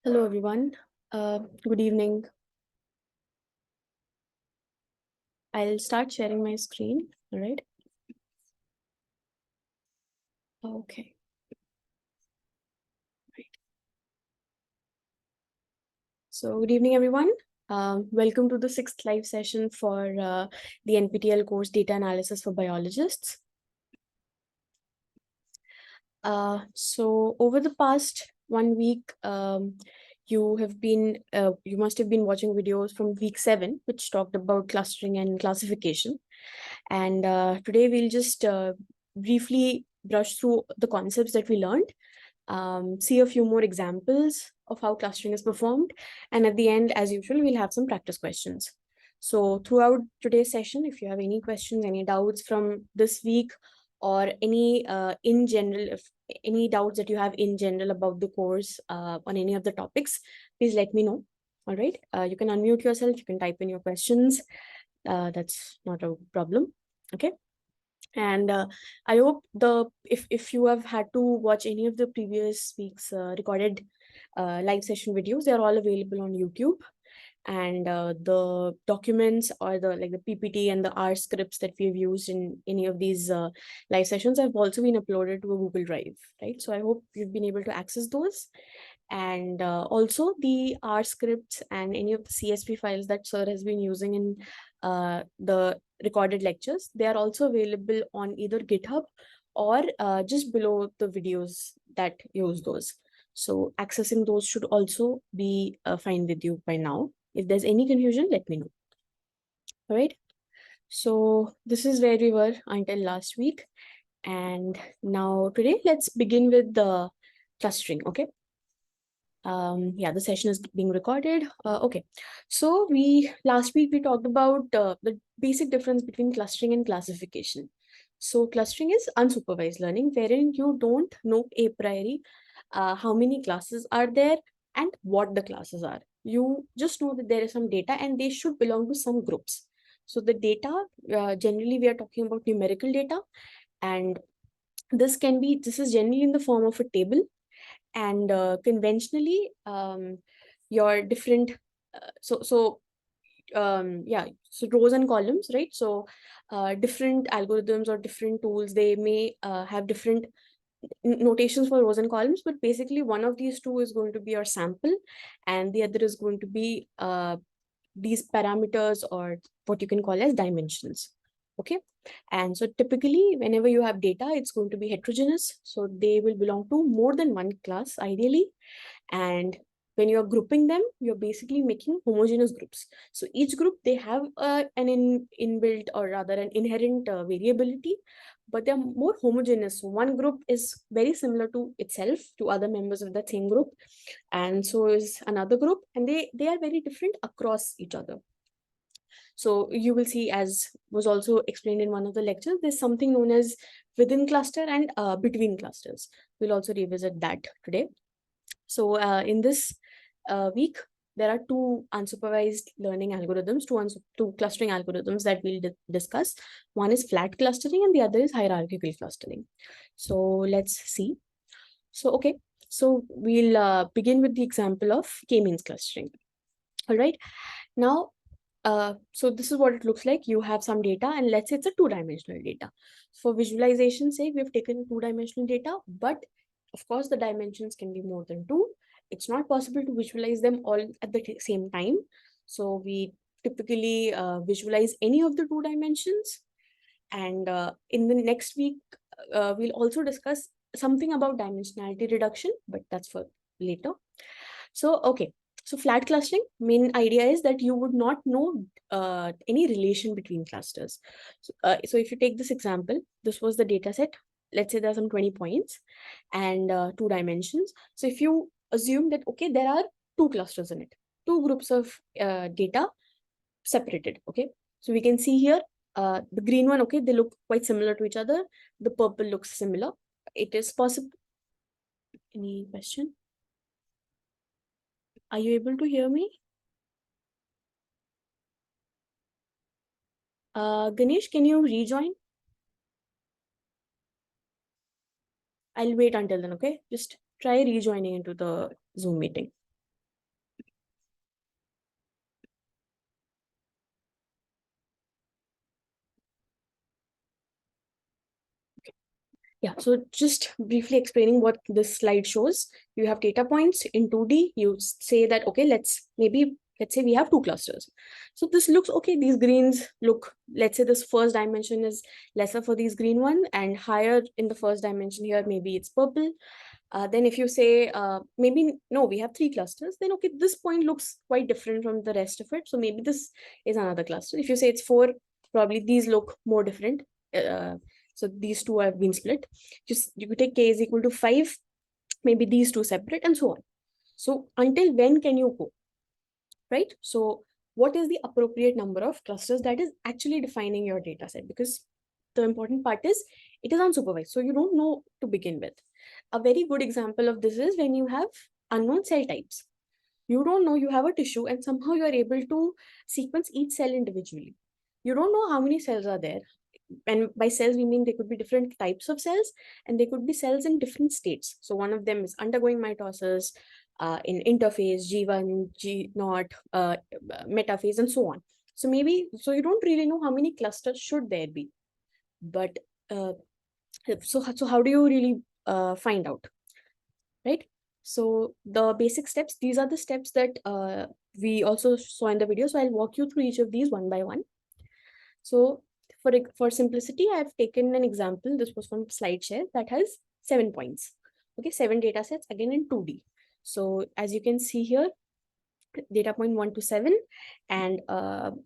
Hello, everyone. Good evening. I'll start sharing my screen. All right. Okay. Right. So, good evening, everyone. Welcome to the 6th live session for the NPTEL course Data Analysis for Biologists. So, over the past 1 week, you must have been watching videos from week 7, which talked about clustering and classification. And today we'll just briefly brush through the concepts that we learned, see a few more examples of how clustering is performed. And at the end, as usual, we'll have some practice questions. So throughout today's session, if you have any questions, any doubts from this week, or any in general, if any doubts that you have in general about the course on any of the topics, please let me know. All right. You can unmute yourself. You can type in your questions. That's not a problem. Okay. And I hope if you have had to watch any of the previous week's recorded live session videos, they are all available on YouTube. And the documents or the PPT and the R scripts that we've used in any of these live sessions have also been uploaded to a Google Drive, right? So I hope you've been able to access those. And also the R scripts and any of the CSV files that sir has been using in the recorded lectures, they are also available on either GitHub or just below the videos that use those. So accessing those should also be fine with you by now. If there's any confusion, let me know. All right. So this is where we were until last week. And now today, let's begin with the clustering. Okay. Yeah, the session is being recorded. Okay. So last week we talked about the basic difference between clustering and classification. So clustering is unsupervised learning, wherein you don't know a priori how many classes are there and what the classes are. You just know that there is some data and they should belong to some groups. So the data, generally we are talking about numerical data, and this is generally in the form of a table. And conventionally, your different, so rows and columns, right? So different algorithms or different tools, they may have different notations for rows and columns, but basically one of these two is going to be your sample and the other is going to be these parameters, or what you can call as dimensions. Okay. And so typically whenever you have data, it's going to be heterogeneous, so they will belong to more than one class ideally. And when you're grouping them, you're basically making homogeneous groups. So each group, they have an inbuilt, or rather an inherent variability, but they're more homogeneous. So one group is very similar to itself, to other members of that same group, and so is another group, and they are very different across each other. So you will see, as was also explained in one of the lectures, there's something known as within cluster and between clusters. We'll also revisit that today. So in this week, there are two unsupervised learning algorithms, two clustering algorithms that we'll discuss. One is flat clustering and the other is hierarchical clustering. So let's see. So, okay. So we'll begin with the example of k-means clustering. All right. Now, so this is what it looks like. You have some data, and let's say it's a two-dimensional data. For visualization sake, we've taken two-dimensional data, but of course the dimensions can be more than two. It's not possible to visualize them all at the same time. So we typically visualize any of the two dimensions. And in the next week, we'll also discuss something about dimensionality reduction, but that's for later. So, okay. So flat clustering, main idea is that you would not know any relation between clusters. So if you take this example, this was the data set. Let's say there are some 20 points and two dimensions. So if you assume that, okay, there are two clusters in it, two groups of data separated, okay? So we can see here, the green one, okay, they look quite similar to each other. The purple looks similar. It is possible. Any question? Are you able to hear me? Ganesh, can you rejoin? I'll wait until then, okay? Just try rejoining into the Zoom meeting. Yeah, so just briefly explaining what this slide shows. You have data points in 2D. You say that, okay, let's say we have two clusters. So this looks okay. These greens look, let's say this first dimension is lesser for these green one and higher in the first dimension here, maybe it's purple. Then if you say, maybe, no, we have three clusters, then okay, this point looks quite different from the rest of it. So maybe this is another cluster. If you say it's 4, probably these look more different. So these two have been split. Just you could take k is equal to 5, maybe these two separate and so on. So until when can you go, right? So what is the appropriate number of clusters that is actually defining your data set? Because the important part is it is unsupervised. So you don't know to begin with. A very good example of this is when you have unknown cell types. You don't know you have a tissue and somehow you are able to sequence each cell individually. You don't know how many cells are there. And by cells, we mean they could be different types of cells and they could be cells in different states. So one of them is undergoing mitosis, in interphase, G1, G0, metaphase, and so on. So maybe, so you don't really know how many clusters should there be. But so how do you really find out, right? So the basic steps, these are the steps that we also saw in the video. So I'll walk you through each of these one by one. So for simplicity, I've taken an example. This was from SlideShare that has 7 points. Okay, 7 data sets again in 2D. So as you can see here, data point 1 to 7, and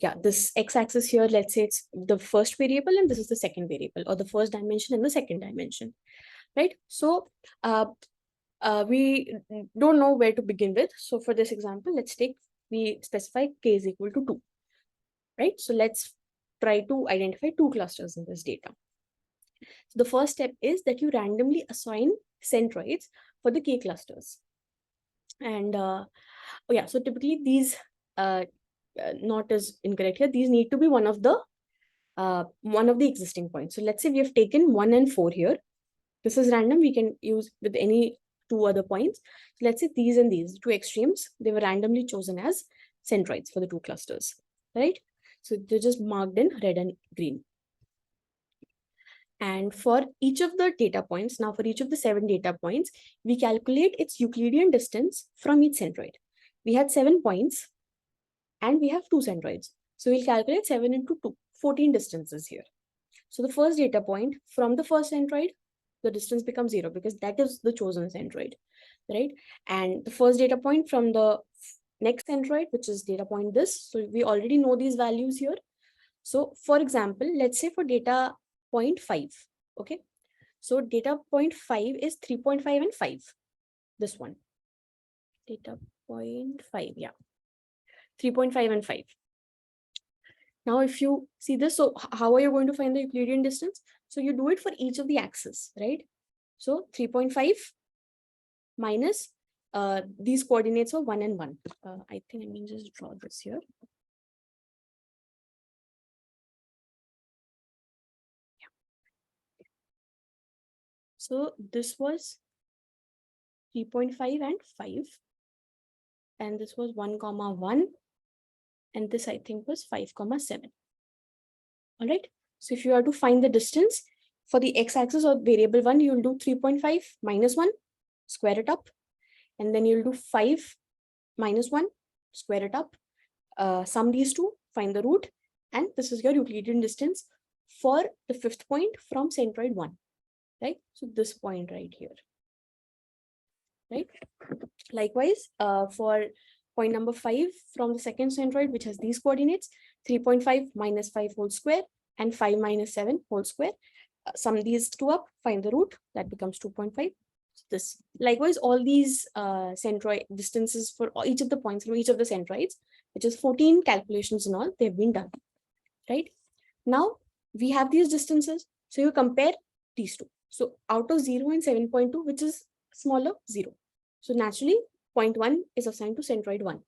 yeah, this x-axis here, let's say it's the first variable and this is the second variable, or the first dimension and the second dimension, right? So we don't know where to begin with. So for this example, we specify k is equal to 2, right? So let's try to identify 2 clusters in this data. So the first step is that you randomly assign centroids for the k clusters. And oh yeah, so typically these, not as incorrect here, these need to be one of the existing points. So let's say we have taken 1 and 4 here. This is random. We can use with any 2 other points. So let's say these and these 2 extremes, they were randomly chosen as centroids for the 2 clusters, right? So they're just marked in red and green. And for each of the data points, now for each of the 7 data points, we calculate its Euclidean distance from each centroid. We had 7 points and we have 2 centroids. So we'll calculate 7 into 2, 14 distances here. So the first data point from the first centroid, the distance becomes 0 because that is the chosen centroid, right? And the first data point from the next centroid, which is data point this. So we already know these values here. So for example, let's say for data point 5, okay? So data point 5 is 3.5 and 5, this one. Data point 5, yeah. 3.5 and 5. Now, if you see this, so how are you going to find the Euclidean distance? So you do it for each of the axes, right? So 3.5 minus these coordinates are 1 and 1. I think I mean just draw this here. Yeah. So this was 3.5 and 5. And this was 1, 1. And this I think was 5, 7. All right. So if you are to find the distance for the x-axis or variable 1, you'll do 3.5 minus 1, square it up. And then you'll do 5 minus 1, square it up. Sum these two, find the root. And this is your Euclidean distance for the 5th point from centroid 1. Right. So this point right here. Right. Likewise, for point number 5 from the second centroid, which has these coordinates, 3.5 minus 5 whole square and 5 minus 7 whole square. Sum these two up, find the root, that becomes 2.5. This. Likewise, all these centroid distances for each of the points from each of the centroids, which is 14 calculations in all, they've been done. Right. Now we have these distances. So you compare these two. So out of 0 and 7.2, which is smaller, 0. So naturally, 0.1 is assigned to centroid 1.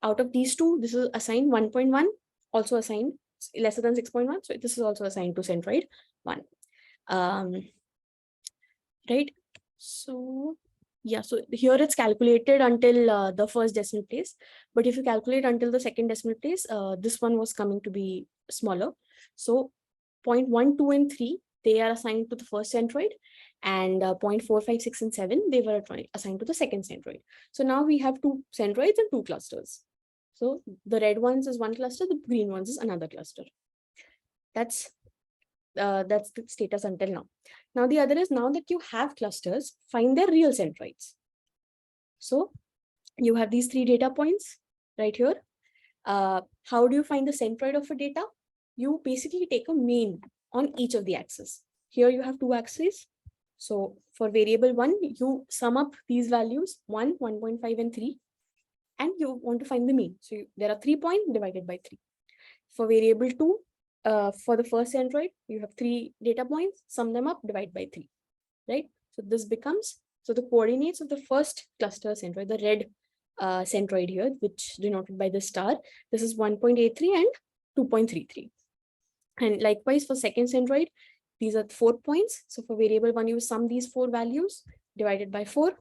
Out of these two, this is assigned 1.1, also assigned lesser than 6.1. So this is also assigned to centroid 1. Right. So yeah, so here it's calculated until the first decimal place. But if you calculate until the second decimal place, this one was coming to be smaller. So 0.1, 2, and 3, they are assigned to the first centroid, and 0.4, 5, 6, and 7, they were assigned to the second centroid. So now we have 2 centroids and 2 clusters. So the red ones is one cluster, the green ones is another cluster. That's the status until now. Now the other is, now that you have clusters, find their real centroids. So you have these 3 data points right here. How do you find the centroid of a data? You basically take a mean on each of the axes. Here you have 2 axes. So for variable 1, you sum up these values 1, 1.5, and 3, and you want to find the mean. So there are 3 points divided by 3. For variable 2, for the first centroid, you have 3 data points, sum them up, divide by 3, right? So this becomes, so the coordinates of the first cluster centroid, the red centroid here, which denoted by the star, this is 1.83 and 2.33. And likewise for second centroid, these are 4 points. So for variable 1, you sum these 4 values, divided by 4.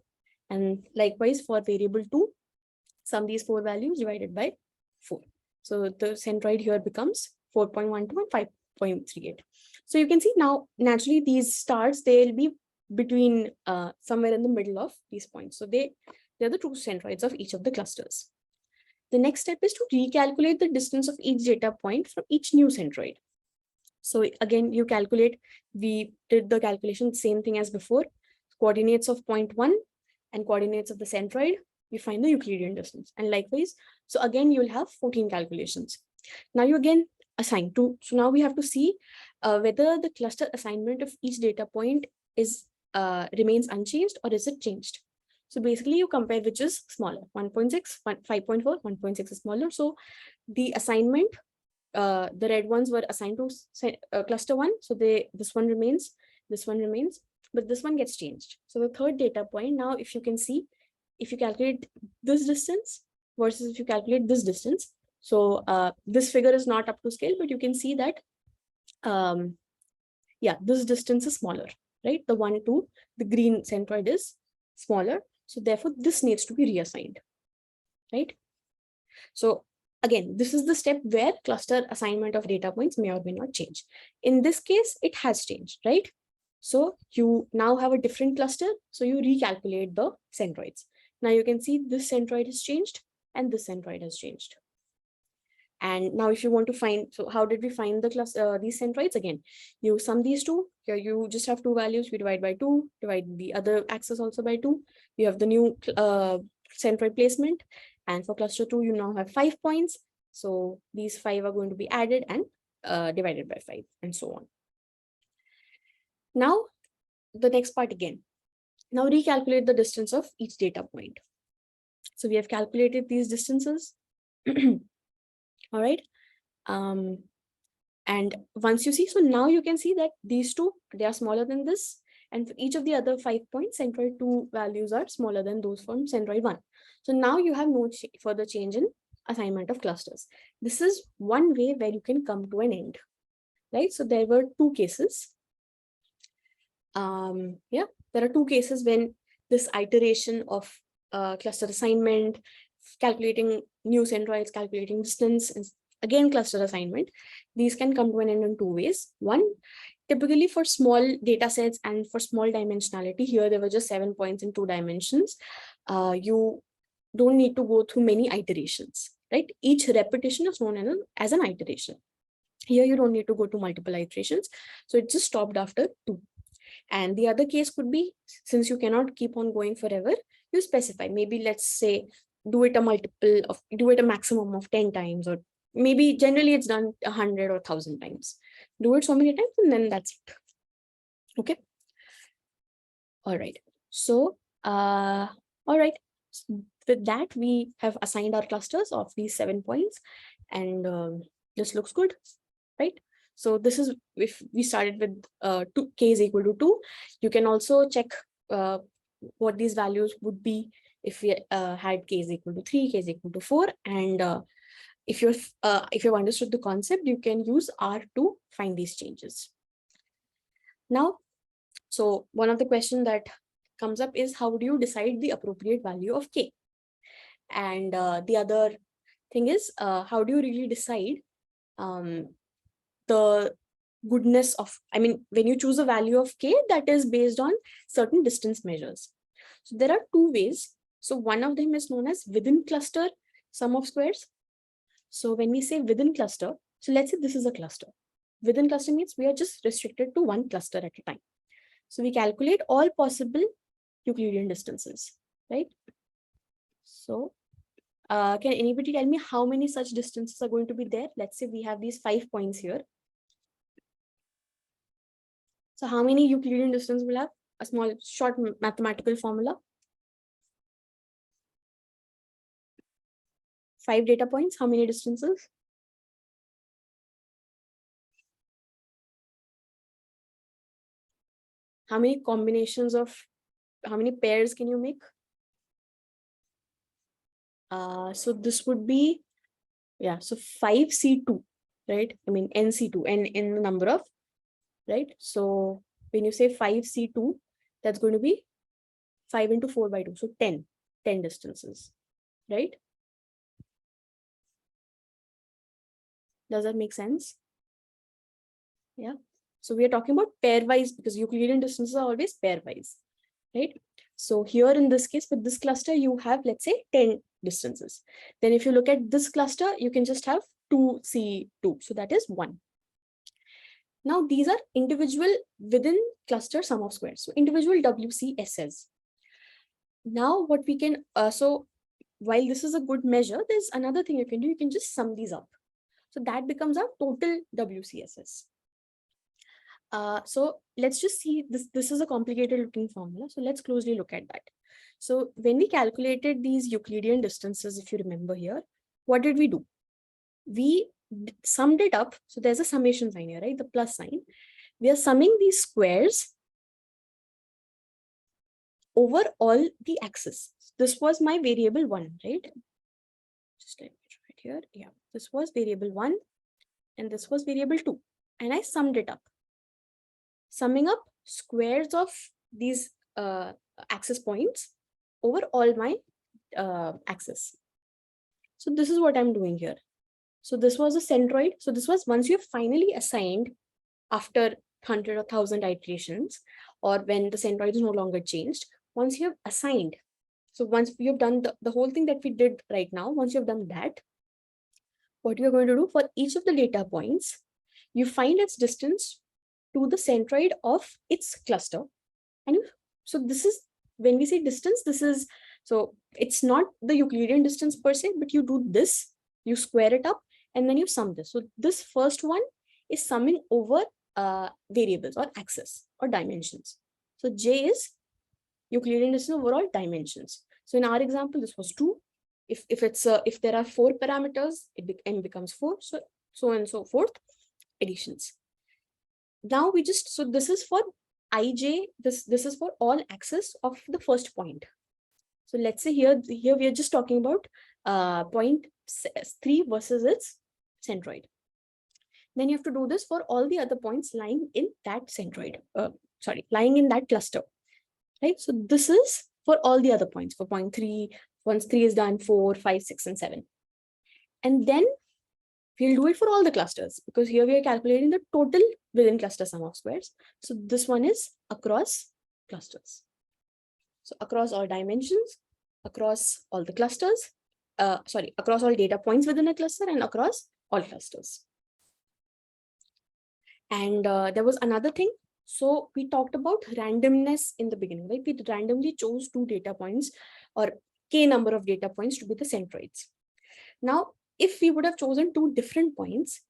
And likewise for variable 2, sum these 4 values, divided by 4. So the centroid here becomes 4.12 and 5.38. So you can see now, naturally, these stars, they'll be between somewhere in the middle of these points. So they're the true centroids of each of the clusters. The next step is to recalculate the distance of each data point from each new centroid. So again, you calculate, we did the calculation, same thing as before, coordinates of point 1 and coordinates of the centroid, we find the Euclidean distance. And likewise, so again, you'll have 14 calculations. Now you again assign 2. So now we have to see whether the cluster assignment of each data point is remains unchanged or is it changed. So basically you compare which is smaller, 1.6, 5.4, 1.6 is smaller. So the assignment, the red ones were assigned to cluster 1. So this one remains, but this one gets changed. So the third data point, now if you can see, if you calculate this distance versus if you calculate this distance, so this figure is not up to scale, but you can see that, yeah, this distance is smaller, right? The 1, 2, the green centroid is smaller. So therefore, this needs to be reassigned, right? So again, this is the step where cluster assignment of data points may or may not change. In this case, it has changed, right? So you now have a different cluster. So you recalculate the centroids. Now you can see this centroid has changed and this centroid has changed. And now if you want to find, so how did we find the cluster, these centroids? Again, you sum these 2. Here you just have 2 values. We divide by 2, divide the other axis also by 2. You have the new centroid placement. And for cluster 2, you now have 5 points. So these 5 are going to be added and divided by 5 and so on. Now, the next part again. Now recalculate the distance of each data point. So we have calculated these distances. All right. And once you see, so now you can see that these 2, they are smaller than this. And for each of the other 5 points, centroid 2 values are smaller than those from centroid 1. So now you have no further change in assignment of clusters. This is one way where you can come to an end, right? So there were 2 cases. Yeah, there are 2 cases when this iteration of cluster assignment, calculating new centroids, calculating distance, and again cluster assignment, these can come to an end in 2 ways. One, typically for small data sets and for small dimensionality, here there were just 7 points in 2 dimensions. You don't need to go through many iterations, right? Each repetition is known as an iteration. Here you don't need to go to multiple iterations. So it just stopped after 2. And the other case could be, since you cannot keep on going forever, you specify, maybe let's say, do it a maximum of 10 times, or maybe generally it's done 100 or 1,000 times. Do it so many times and then that's it. Okay. All right. So, all right. With that, we have assigned our clusters of these 7 points, and this looks good, right? So this is, if we started with k is equal to 2, you can also check what these values would be if we had k is equal to 3, k is equal to 4, and if you've understood the concept, you can use R to find these changes. Now, so one of the questions that comes up is, how do you decide the appropriate value of k? And the other thing is, how do you really decide the goodness of, I mean, when you choose a value of k, that is based on certain distance measures. So there are two ways. So one of them is known as within cluster sum of squares. So when we say within cluster, so let's say this is a cluster. Within cluster means we are just restricted to one cluster at a time. So we calculate all possible Euclidean distances, right? So can anybody tell me how many such distances are going to be there? Let's say we have these 5 points here. So how many Euclidean distance will have? A small short mathematical formula. 5 data points, how many distances? How many combinations of, how many pairs can you make? So this would be, yeah, so 5C2, right? I mean, NC2, and in the number of, right? So when you say 5C2, that's going to be 5 into 4 by 2. So 10 distances, right? Does that make sense? Yeah. So we are talking about pairwise because Euclidean distances are always pairwise, right? So here in this case, with this cluster, you have, let's say, 10 distances. Then if you look at this cluster, you can just have 2C2. So that is 1. Now these are individual within cluster sum of squares. So individual WCSs. Now what we can, so while this is a good measure, there's another thing you can do. You can just sum these up. So that becomes our total WCSs. So let's just see this. This is a complicated looking formula. So let's closely look at that. So when we calculated these Euclidean distances, if you remember here, what did we do? We summed it up. So there's a summation sign here, right? The plus sign. We are summing these squares over all the axes. This was my variable 1, right? Just let me try it here. Yeah, this was variable 1 and this was variable 2. And I summed it up. Summing up squares of these axis points over all my axes. So this is what I'm doing here. So this was a centroid. So this was once you have finally assigned after 100 or 1000 iterations, or when the centroid is no longer changed, once you have assigned. So once you've done the whole thing that we did right now, once you've done that, what you're going to do for each of the data points, you find its distance to the centroid of its cluster. And so this is, when we say distance, this is, so it's not the Euclidean distance per se, but you do this, you square it up, and then you sum this. So this first one is summing over variables or axes or dimensions. So J is Euclidean distance over all dimensions. So in our example, this was 2. If there are 4 parameters, n becomes 4. So on and so forth, additions. Now we just, so this is for ij, this is for all axes of the first point. So let's say here we are just talking about point 3 versus its centroid. Then you have to do this for all the other points lying in that centroid, lying in that cluster, right? So this is for all the other points. For point 3, once 3 is done, 4, 5, 6, and 7. And then we'll do it for all the clusters, because here we are calculating the total within cluster sum of squares. So this one is across clusters. So across all dimensions, across all the clusters, across all data points within a cluster, and across all clusters. And there was another thing. So we talked about randomness in the beginning, right? We randomly chose 2 data points or k number of data points to be the centroids. Now, if we would have chosen 2 different points,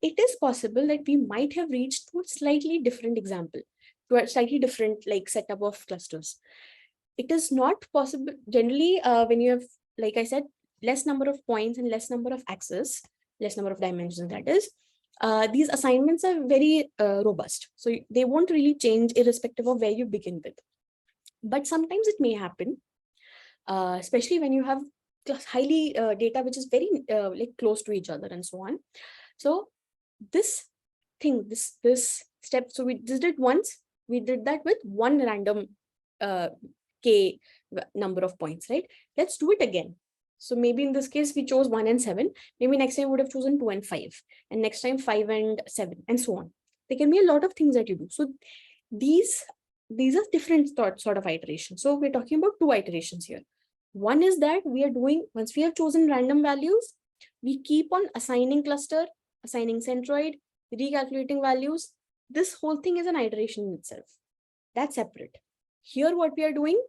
it is possible that we might have reached to a slightly different example, to a slightly different like setup of clusters. It is not possible generally when you have, like I said, less number of points and less number of axes, less number of dimensions, that is, these assignments are very robust. So they won't really change irrespective of where you begin with. But sometimes it may happen, especially when you have highly data which is very like close to each other and so on. So this thing, this step, so we just did once, we did that with one random k number of points, right? Let's do it again. So maybe in this case, we chose 1 and 7. Maybe next time we would have chosen 2 and 5. And next time 5 and 7 and so on. There can be a lot of things that you do. So these are different sort of iterations. So we're talking about 2 iterations here. One is that we are doing, once we have chosen random values, we keep on assigning cluster, assigning centroid, recalculating values. This whole thing is an iteration in itself. That's separate. Here, what we are doing,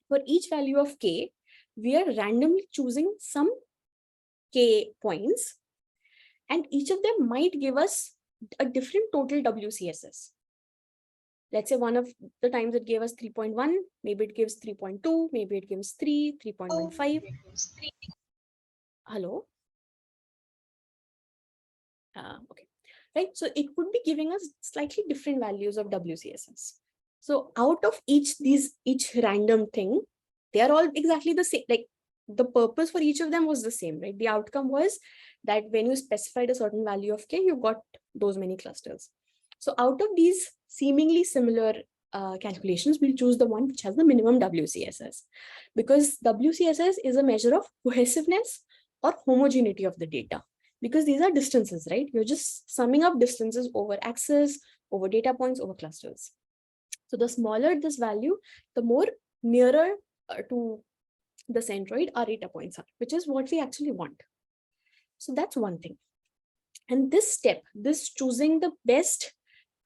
for each value of k, we are randomly choosing some k points, and each of them might give us a different total WCSS. Let's say one of the times it gave us 3.1, maybe it gives 3.2, maybe it gives 3, 3.15. Hello? Okay, right? So it would be giving us slightly different values of WCSS. So out of each random thing, they are all exactly the same. Like the purpose for each of them was the same, right? The outcome was that when you specified a certain value of k, you got those many clusters. So out of these seemingly similar calculations, we'll choose the one which has the minimum WCSS, because WCSS is a measure of cohesiveness or homogeneity of the data, because these are distances, right? You're just summing up distances over axes, over data points, over clusters. So the smaller this value, the more nearer to the centroid our data points are, which is what we actually want. So that's one thing. And this step, this choosing the best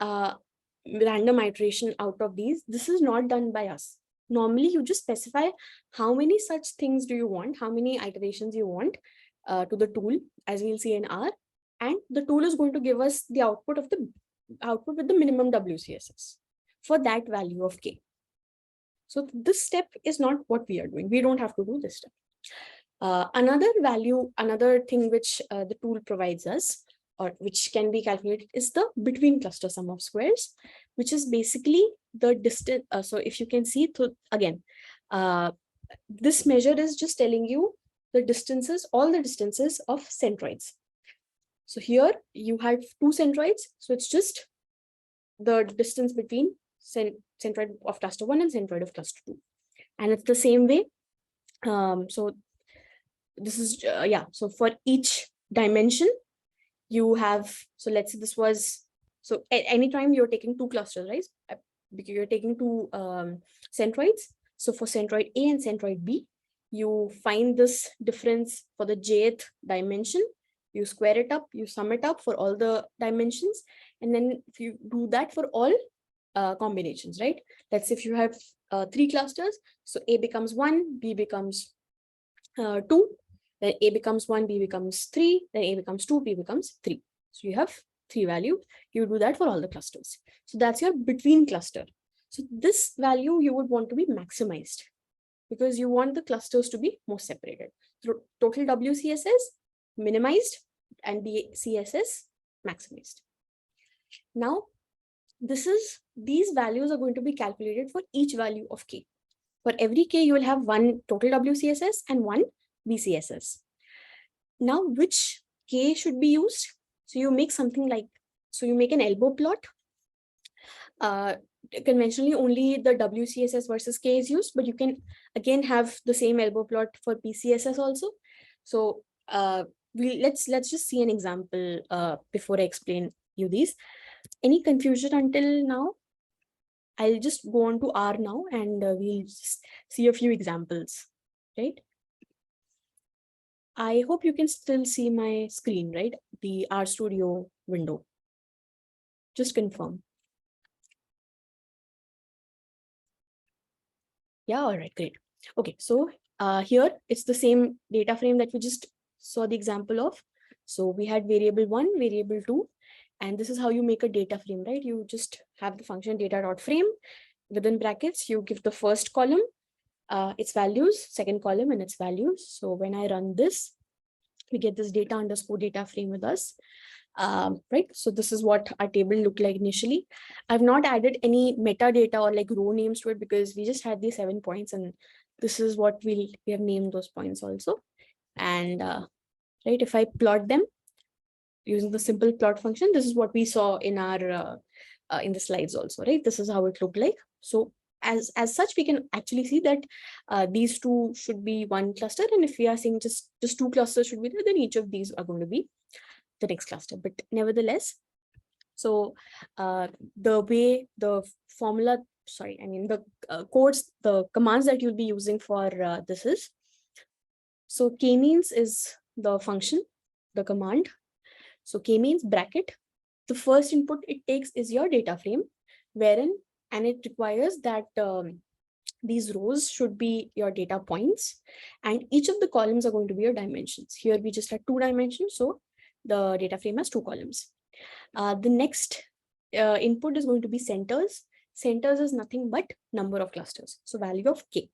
random iteration out of these, this is not done by us. Normally, you just specify how many such things do you want, how many iterations you want to the tool, as we'll see in R, and the tool is going to give us the output with the minimum WCSS for that value of k. So this step is not what we are doing. We don't have to do this step. Another thing which the tool provides us, or which can be calculated, is the between cluster sum of squares, which is basically the distance. So if you can see, again, this measure is just telling you the distances, all the distances of centroids. So here you have 2 centroids, so it's just the distance between centroid of cluster 1 and centroid of cluster 2. And it's the same way. So this is, so for each dimension, you have, so let's say this was, so at any time you're taking 2 clusters, right? Because you're taking 2 centroids. So for centroid A and centroid B, you find this difference for the jth dimension, you square it up, you sum it up for all the dimensions, and then if you do that for all combinations, right? Let's say if you have 3 clusters, so A becomes 1, B becomes 2, then A becomes 1, B becomes 3, then A becomes 2, B becomes 3. So you have 3 value. You do that for all the clusters. So that's your between cluster. So this value you would want to be maximized, because you want the clusters to be more separated. Total WCSS minimized and BCSS maximized. Now, these values are going to be calculated for each value of k. For every k, you will have one total WCSS and one BCSS. Now, which k should be used? So you make something like, so you make an elbow plot. Conventionally, only the WCSS versus k is used, but you can again have the same elbow plot for BCSS also. So let's just see an example before I explain you these. Any confusion until now? I'll just go on to R now, and we'll just see a few examples, right? I hope you can still see my screen, right? The RStudio window. Just confirm. Yeah, all right, great. Okay, so here it's the same data frame that we just saw the example of. So we had variable 1, variable 2, and this is how you make a data frame, right? You just have the function data.frame. Within brackets, you give the first column its values, second column and its values. So when I run this, we get this data underscore data frame with us. Right, so this is what our table looked like initially. I've not added any metadata or like row names to it, because we just had these 7 points, and this is what we have named those points also. And right, if I plot them using the simple plot function, this is what we saw in our in the slides also, right? This is how it looked like. So as such, we can actually see that these 2 should be one cluster, and if we are saying just 2 clusters should be there, then each of these are going to be the next cluster. But nevertheless, So the way the formula, sorry, I mean the codes, the commands that you'll be using for this is, so k-means is the function, the command. So k-means bracket, the first input it takes is your data frame, wherein, and it requires that these rows should be your data points, and each of the columns are going to be your dimensions. Here we just had 2 dimensions, so the data frame has 2 columns. The next input is going to be centers. Centers is nothing but number of clusters, so value of k.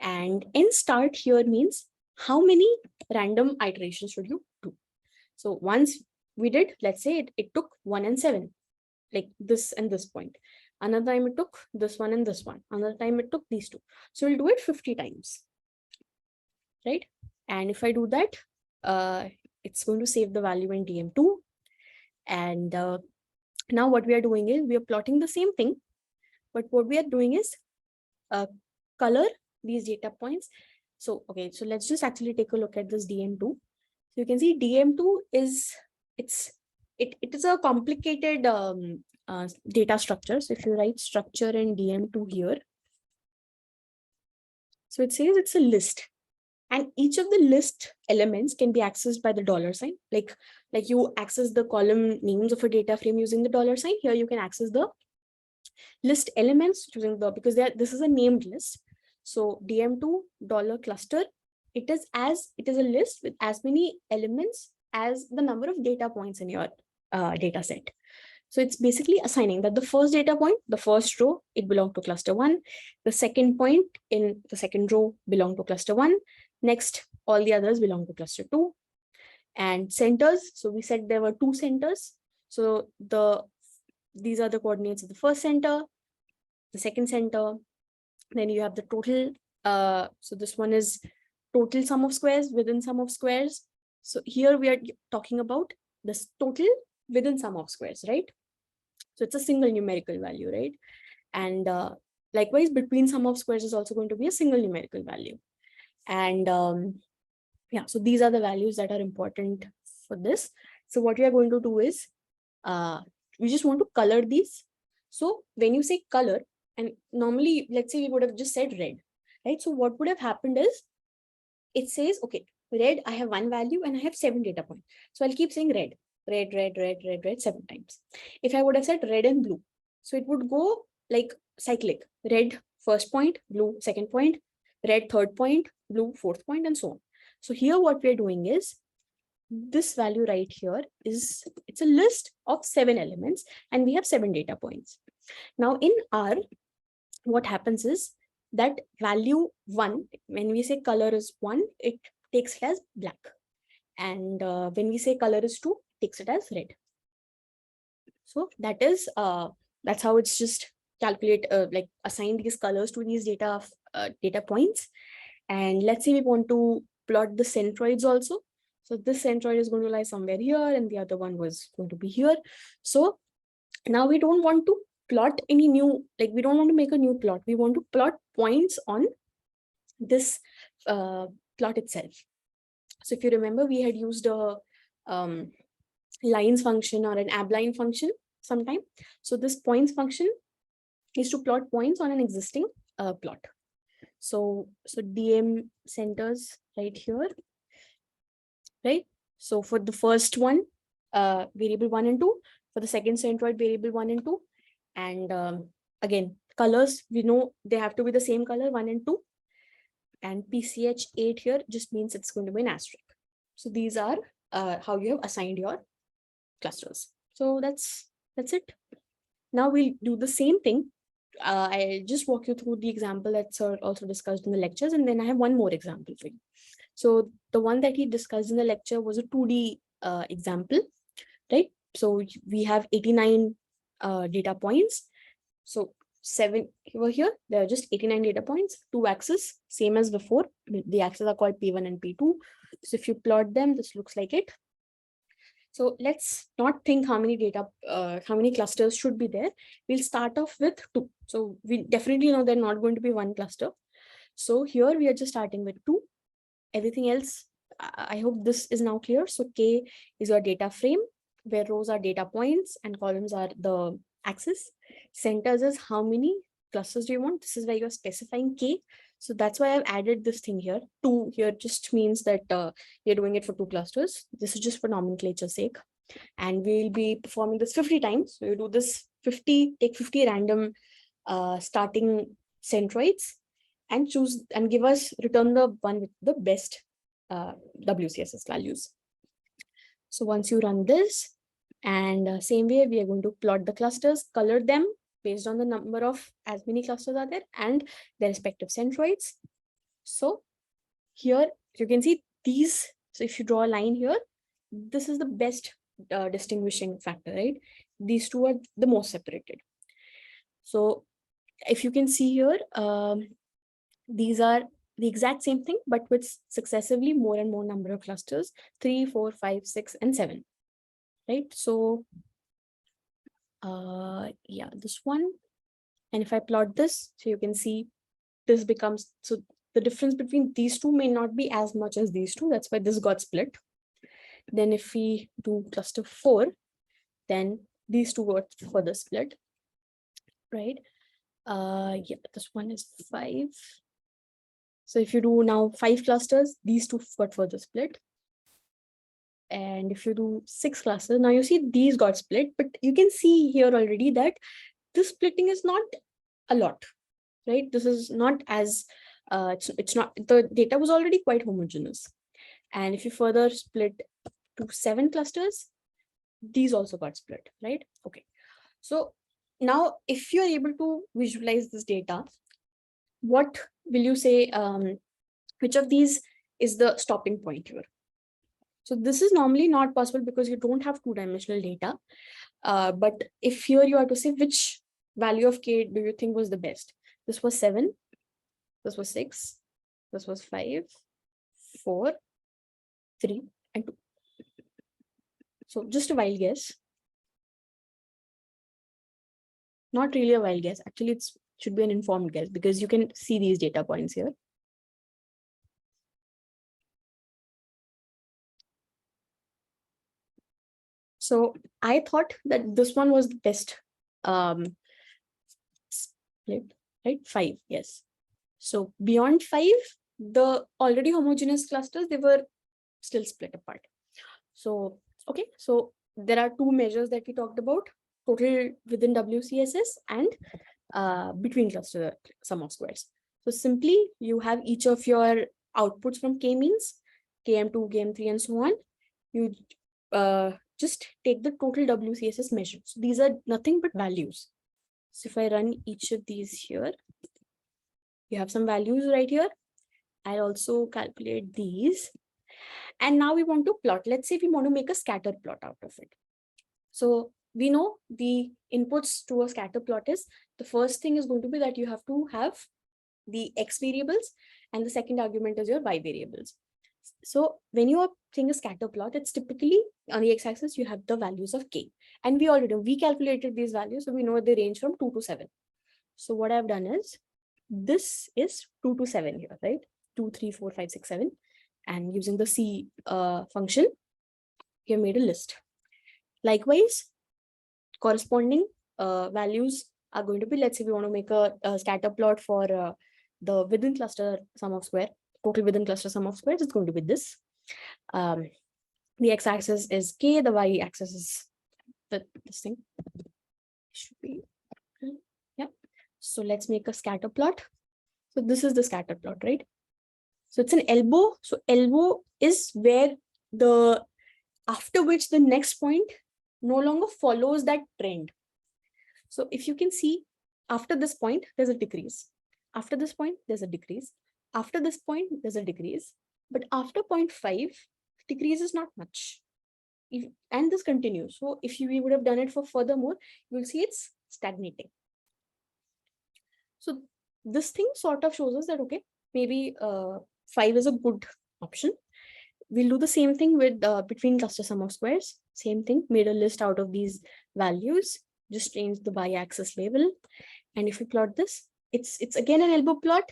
And n start here means how many random iterations should you do. So once we did, let's say it took 1 and 7, like this and this point. Another time it took this one and this one. Another time it took these two. So we'll do it 50 times, right? And if I do that, it's going to save the value in DM2. And now what we are doing is we are plotting the same thing, but what we are doing is color these data points. So, okay, so let's just actually take a look at this DM2. So you can see DM2 is, it is a complicated data structure. So if you write structure in DM2 here, so it says it's a list, and each of the list elements can be accessed by the $sign. Like you access the column names of a data frame using the $sign. Here you can access the list elements using the, because this is a named list. So DM2 cluster, it is a list with as many elements as the number of data points in your data set. So it's basically assigning that the first data point, the first row, it belongs to cluster 1. The second point in the second row belong to cluster 1. Next, all the others belong to cluster 2. And centers, so we said there were 2 centers. So these are the coordinates of the first center, the second center. Then you have the total. So this one is total sum of squares within sum of squares. So here we are talking about this total within sum of squares, right? So it's a single numerical value, right? And likewise, between sum of squares is also going to be a single numerical value. And yeah, so these are the values that are important for this. So what we are going to do is, we just want to color these. So when you say color, and normally, let's say we would have just said red, right? So what would have happened is, it says, okay, red, I have 1 value and I have 7 data points. So I'll keep saying red, red, red, red, red, red 7 times. If I would have said red and blue, so it would go like cyclic: red first point, blue second point, red third point, blue fourth point, and so on. So here what we're doing is, this value right here is, it's a list of 7 elements and we have 7 data points. Now in R, what happens is that value 1, when we say color is 1, it takes it as black. And when we say color is 2, it takes it as red. So that is, that's how it's just calculate, like assign these colors to these data points. And let's say we want to plot the centroids also. So this centroid is going to lie somewhere here and the other one was going to be here. So now we don't want to plot any new, like we don't want to make a new plot. We want to plot points on this plot itself. So if you remember, we had used a lines function or an abline function sometime. So this points function is to plot points on an existing plot. So DM centers right here, right? So for the first one, variable 1 and 2, for the second centroid, variable 1 and 2. And again, colors, we know they have to be the same color, 1 and 2. And PCH8 here just means it's going to be an asterisk. So these are how you have assigned your clusters. So that's it. Now we'll do the same thing. I'll just walk you through the example that's also discussed in the lectures, and then I have one more example for you. So the one that he discussed in the lecture was a 2D example, right? So we have 89 data points. So 7 over here, there are just 89 data points, 2 axes, same as before. The axes are called P1 and P2. So if you plot them, this looks like it. So let's not think how many clusters should be there. We'll start off with 2. So we definitely know they're not going to be 1 cluster. So here we are just starting with 2. Everything else, I hope this is now clear. So K is your data frame. where rows are data points and columns are the axis. Centers is how many clusters do you want. This is where you're specifying K. So that's why I've added this thing here. 2 here just means that you're doing it for 2 clusters. This is just for nomenclature's sake. And we'll be performing this 50 times. So you do this 50, take 50 random starting centroids and choose and return the one with the best WCSS values. So once you run this, and same way, we are going to plot the clusters, color them based on the number of as many clusters are there and their respective centroids. So here you can see these. So if you draw a line here, this is the best distinguishing factor, right? These two are the most separated. So if you can see here, these are the exact same thing, but with successively more and more number of clusters, 3, 4, 5, 6, and 7, right? So yeah, this one. And if I plot this, so you can see this becomes, so the difference between these two may not be as much as these two. That's why this got split. Then if we do cluster 4, then these two got further split, right? Yeah, this one is 5. So if you do now 5 clusters, these two got further split. And if you do 6 clusters, now you see these got split, but you can see here already that this splitting is not a lot, right? This is not as, it's not, the data was already quite homogeneous. And if you further split to 7 clusters, these also got split, right? Okay. So now if you're able to visualize this data, what will you say, which of these is the stopping point here? So this is normally not possible because you don't have 2-dimensional data. But if here you are to say which value of K do you think was the best? This was 7, this was 6, this was 5, 4, 3, and 2. So just a wild guess. Not really a wild guess. Actually, it should be an informed guess because you can see these data points here. So I thought that this one was the best split, right? 5, yes. So beyond 5, the already homogeneous clusters, they were still split apart. So, okay, so there are 2 measures that we talked about, total within WCSS and between cluster sum of squares. So simply you have each of your outputs from k-means, km2, km3, and so on. You just take the total WCSS measure. So these are nothing but values. So if I run each of these here, you have some values right here. I'll also calculate these. And now we want to plot. Let's say we want to make a scatter plot out of it. So we know the inputs to a scatter plot is, the first thing is going to be that you have to have the x variables, and the second argument is your y variables. So when you are saying a scatter plot, it's typically on the x-axis, you have the values of k. And we calculated these values, so we know they range from 2 to 7. So what I've done is, this is 2 to 7 here, right? 2, 3, 4, 5, 6, 7. And using the C function, we have made a list. Likewise, corresponding values are going to be, let's say we want to make a scatter plot for the within cluster sum of square, total within cluster sum of squares, it's going to be this. The x-axis is k, the y-axis is this thing. Should be, yeah. So let's make a scatter plot. So this is the scatter plot, right? So it's an elbow. So elbow is where after which the next point no longer follows that trend. So if you can see, after this point, there's a decrease. After this point, there's a decrease. After this point, there's a decrease. But after 0.5, decrease is not much. And this continues. So if we would have done it for furthermore, you'll see it's stagnating. So this thing sort of shows us that, okay, maybe 5 is a good option. We'll do the same thing with between cluster sum of squares. Same thing, made a list out of these values, just change the y-axis label. And if we plot this, it's again an elbow plot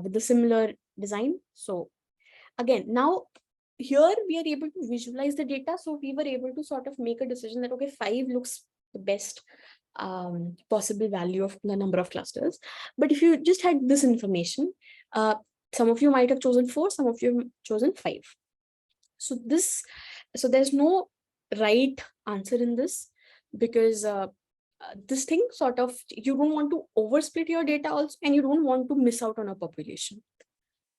with a similar design. So again, now here we are able to visualize the data. So we were able to sort of make a decision that, okay, 5 looks the best possible value of the number of clusters. But if you just had this information, some of you might have chosen 4, some of you have chosen 5. So there's no right answer in this, because this thing sort of, you don't want to oversplit your data also, and you don't want to miss out on a population,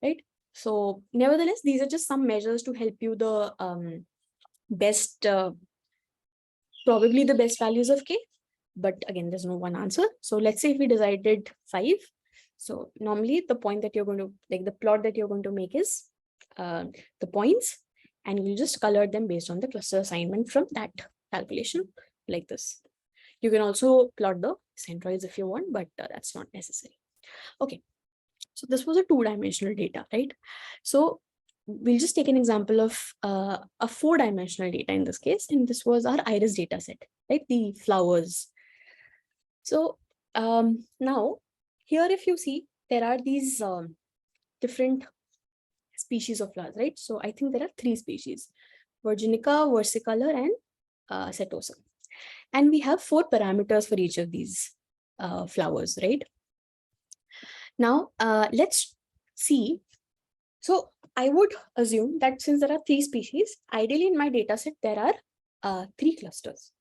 right? So nevertheless, these are just some measures to help you the best, probably the best values of k. But again, there's no one answer. So let's say if we decided 5. So normally the point that you're going to, like the plot that you're going to make is the points, and you'll just color them based on the cluster assignment from that calculation, like this. You can also plot the centroids if you want, but that's not necessary. Okay, so this was a 2-dimensional data, right? So we'll just take an example of a 4-dimensional data in this case, and this was our iris data set, right? The flowers. So now here, if you see, there are these different species of flowers, right? So I think there are 3 species: Virginica, versicolor, and setosa. And we have 4 parameters for each of these flowers, right? Now, let's see. So I would assume that since there are 3 species, ideally in my data set, there are 3 clusters.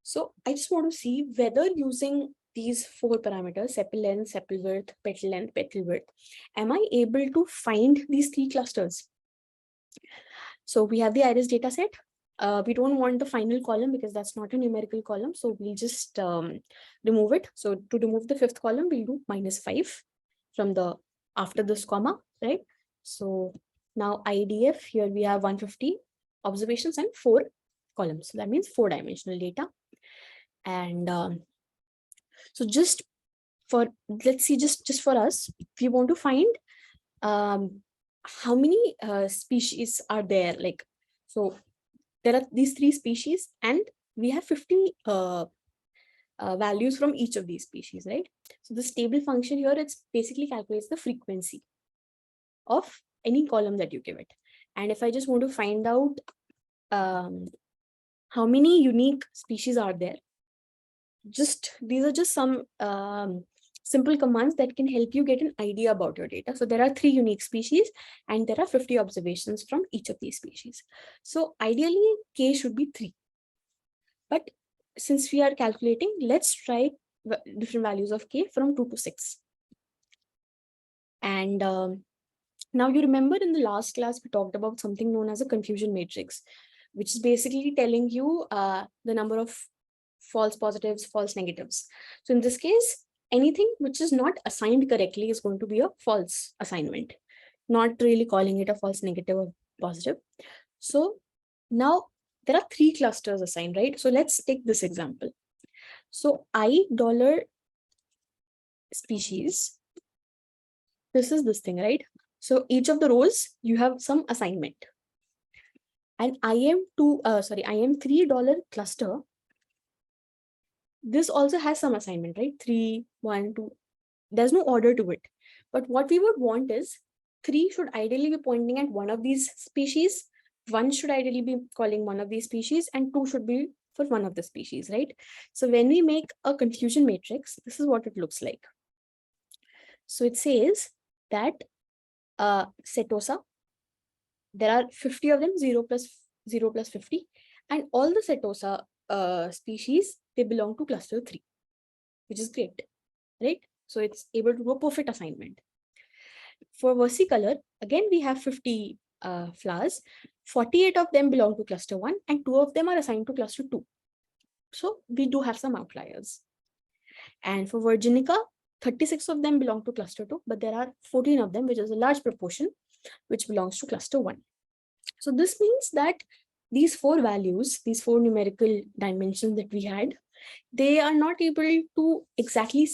So I just want to see whether using these 4 parameters, sepal length, sepal width, petal width, am I able to find these 3 clusters? So we have the iris data set. We don't want the final column because that's not a numerical column. So we'll just remove it. So to remove the 5th column, we'll do -5 from the after this comma, right? So now IDF, here we have 150 observations and 4 columns. So that means 4-dimensional data. And so just for, let's see, just for us, if you want to find how many species are there, like, so there are these 3 species, and we have 50 values from each of these species, right? So the stable function here, it's basically calculates the frequency of any column that you give it. And if I just want to find out how many unique species are there, these are just some simple commands that can help you get an idea about your data. So there are 3 unique species, and there are 50 observations from each of these species. So ideally, k should be 3. But since we are calculating, let's try different values of k from 2 to 6. And now you remember in the last class, we talked about something known as a confusion matrix, which is basically telling you the number of false positives, false negatives. So in this case, anything which is not assigned correctly is going to be a false assignment, not really calling it a false negative or positive. So now there are 3 clusters assigned, right? So let's take this example. So I $ species, this is this thing, right? So each of the rows, you have some assignment. And IM $3 cluster, this also has some assignment, right? 3, 1, 2. There's no order to it. But what we would want is 3 should ideally be pointing at one of these species, 1 should ideally be calling one of these species, and 2 should be for one of the species, right? So when we make a confusion matrix, this is what it looks like. So it says that setosa, there are 50 of them, 0 plus 50, and all the setosa species, they belong to cluster 3, which is great, right? So it's able to do a perfect assignment. For versicolor, again, we have 50 flowers. 48 of them belong to cluster 1, and 2 of them are assigned to cluster 2. So we do have some outliers. And for Virginica, 36 of them belong to cluster 2, but there are 14 of them, which is a large proportion, which belongs to cluster 1. So this means that these 4 values, these 4 numerical dimensions that we had, they are not able to exactly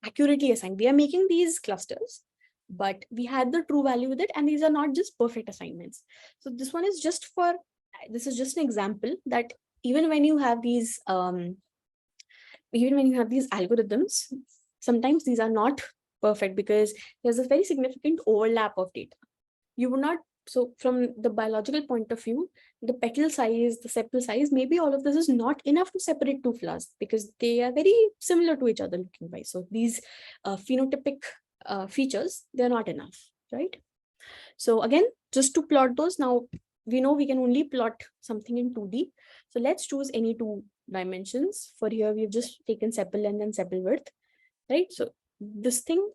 accurately assign. We are making these clusters, but we had the true value with it, and these are not just perfect assignments. So this one is just for, this is just an example that even when you have these algorithms, sometimes these are not perfect because there's a very significant overlap of data. You would not So from the biological point of view, the petal size, the sepal size, maybe all of this is not enough to separate two flowers because they are very similar to each other looking wise. So these phenotypic features, they're not enough, right? So again, just to plot those, now we know we can only plot something in 2D. So let's choose any two dimensions. For here, we've just taken sepal length and sepal width, right? So this thing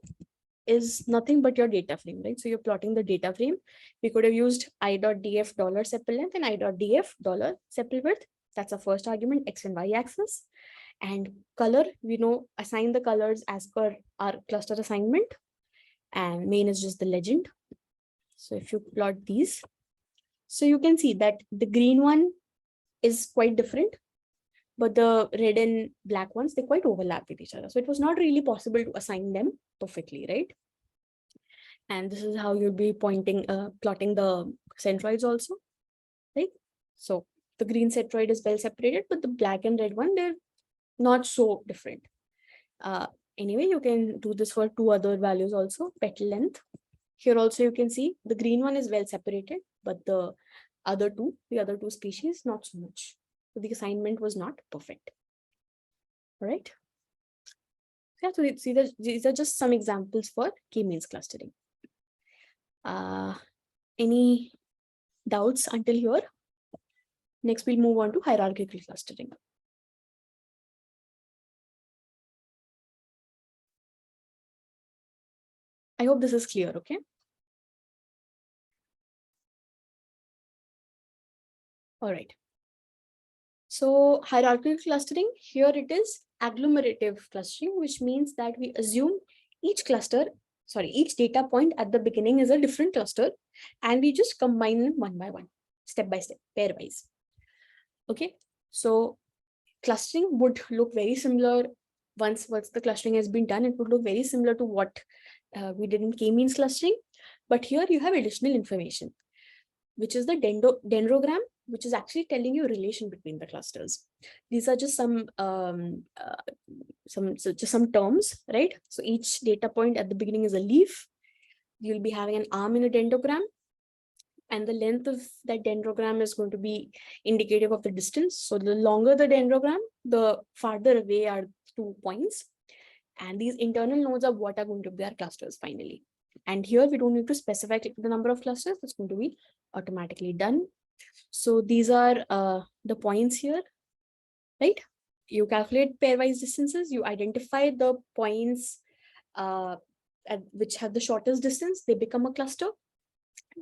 is nothing but your data frame, right? So you're plotting the data frame. We could have used I.df dollar sepal length and I.df dollar sepal width. That's our first argument, X and Y axis. And color, we know assign the colors as per our cluster assignment. And main is just the legend. So if you plot these, so you can see that the green one is quite different, but the red and black ones, they quite overlap with each other. So it was not really possible to assign them perfectly, right? And this is how you'll be plotting the centroids also, right? So the green centroid is well separated, but the black and red one, they're not so different. Anyway, you can do this for two other values also, petal length. Here also you can see the green one is well separated, but the other two species, not so much. So the assignment was not perfect. All right. Yeah, so these are just some examples for k-means clustering. Any doubts until here? Next, we'll move on to hierarchical clustering. I hope this is clear, okay? All right. So hierarchical clustering, here it is agglomerative clustering, which means that we assume each data point at the beginning is a different cluster, and we just combine them one by one, step by step, pairwise. Okay, so clustering would look very similar. Once the clustering has been done, it would look very similar to what we did in k-means clustering. But here you have additional information, which is the dendrogram, which is actually telling you relation between the clusters. These are just some terms, right? So each data point at the beginning is a leaf. You'll be having an arm in a dendrogram, and the length of that dendrogram is going to be indicative of the distance. So the longer the dendrogram, the farther away are 2 points. And these internal nodes are what are going to be our clusters finally. And here we don't need to specify the number of clusters. It's going to be automatically done. So these are the points here, right? You calculate pairwise distances. You identify the points which have the shortest distance. They become a cluster.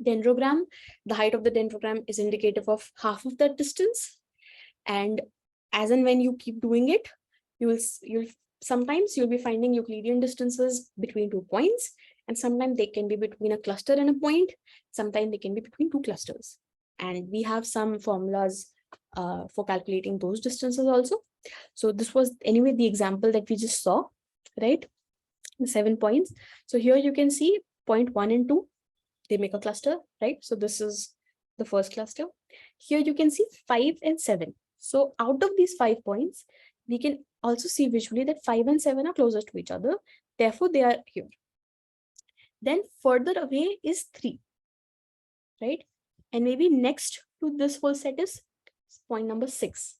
Dendrogram, the height of the dendrogram is indicative of half of that distance. And as and when you keep doing it, sometimes you'll be finding Euclidean distances between 2 points, and sometimes they can be between a cluster and a point. Sometimes they can be between 2 clusters. And we have some formulas for calculating those distances also. So this was anyway the example that we just saw, right? The 7 points. So here you can see point 1 and 2, they make a cluster, right? So this is the first cluster. Here you can see 5 and 7. So out of these 5 points, we can also see visually that 5 and 7 are closer to each other. Therefore, they are here. Then further away is 3, right? And maybe next to this whole set is point number 6.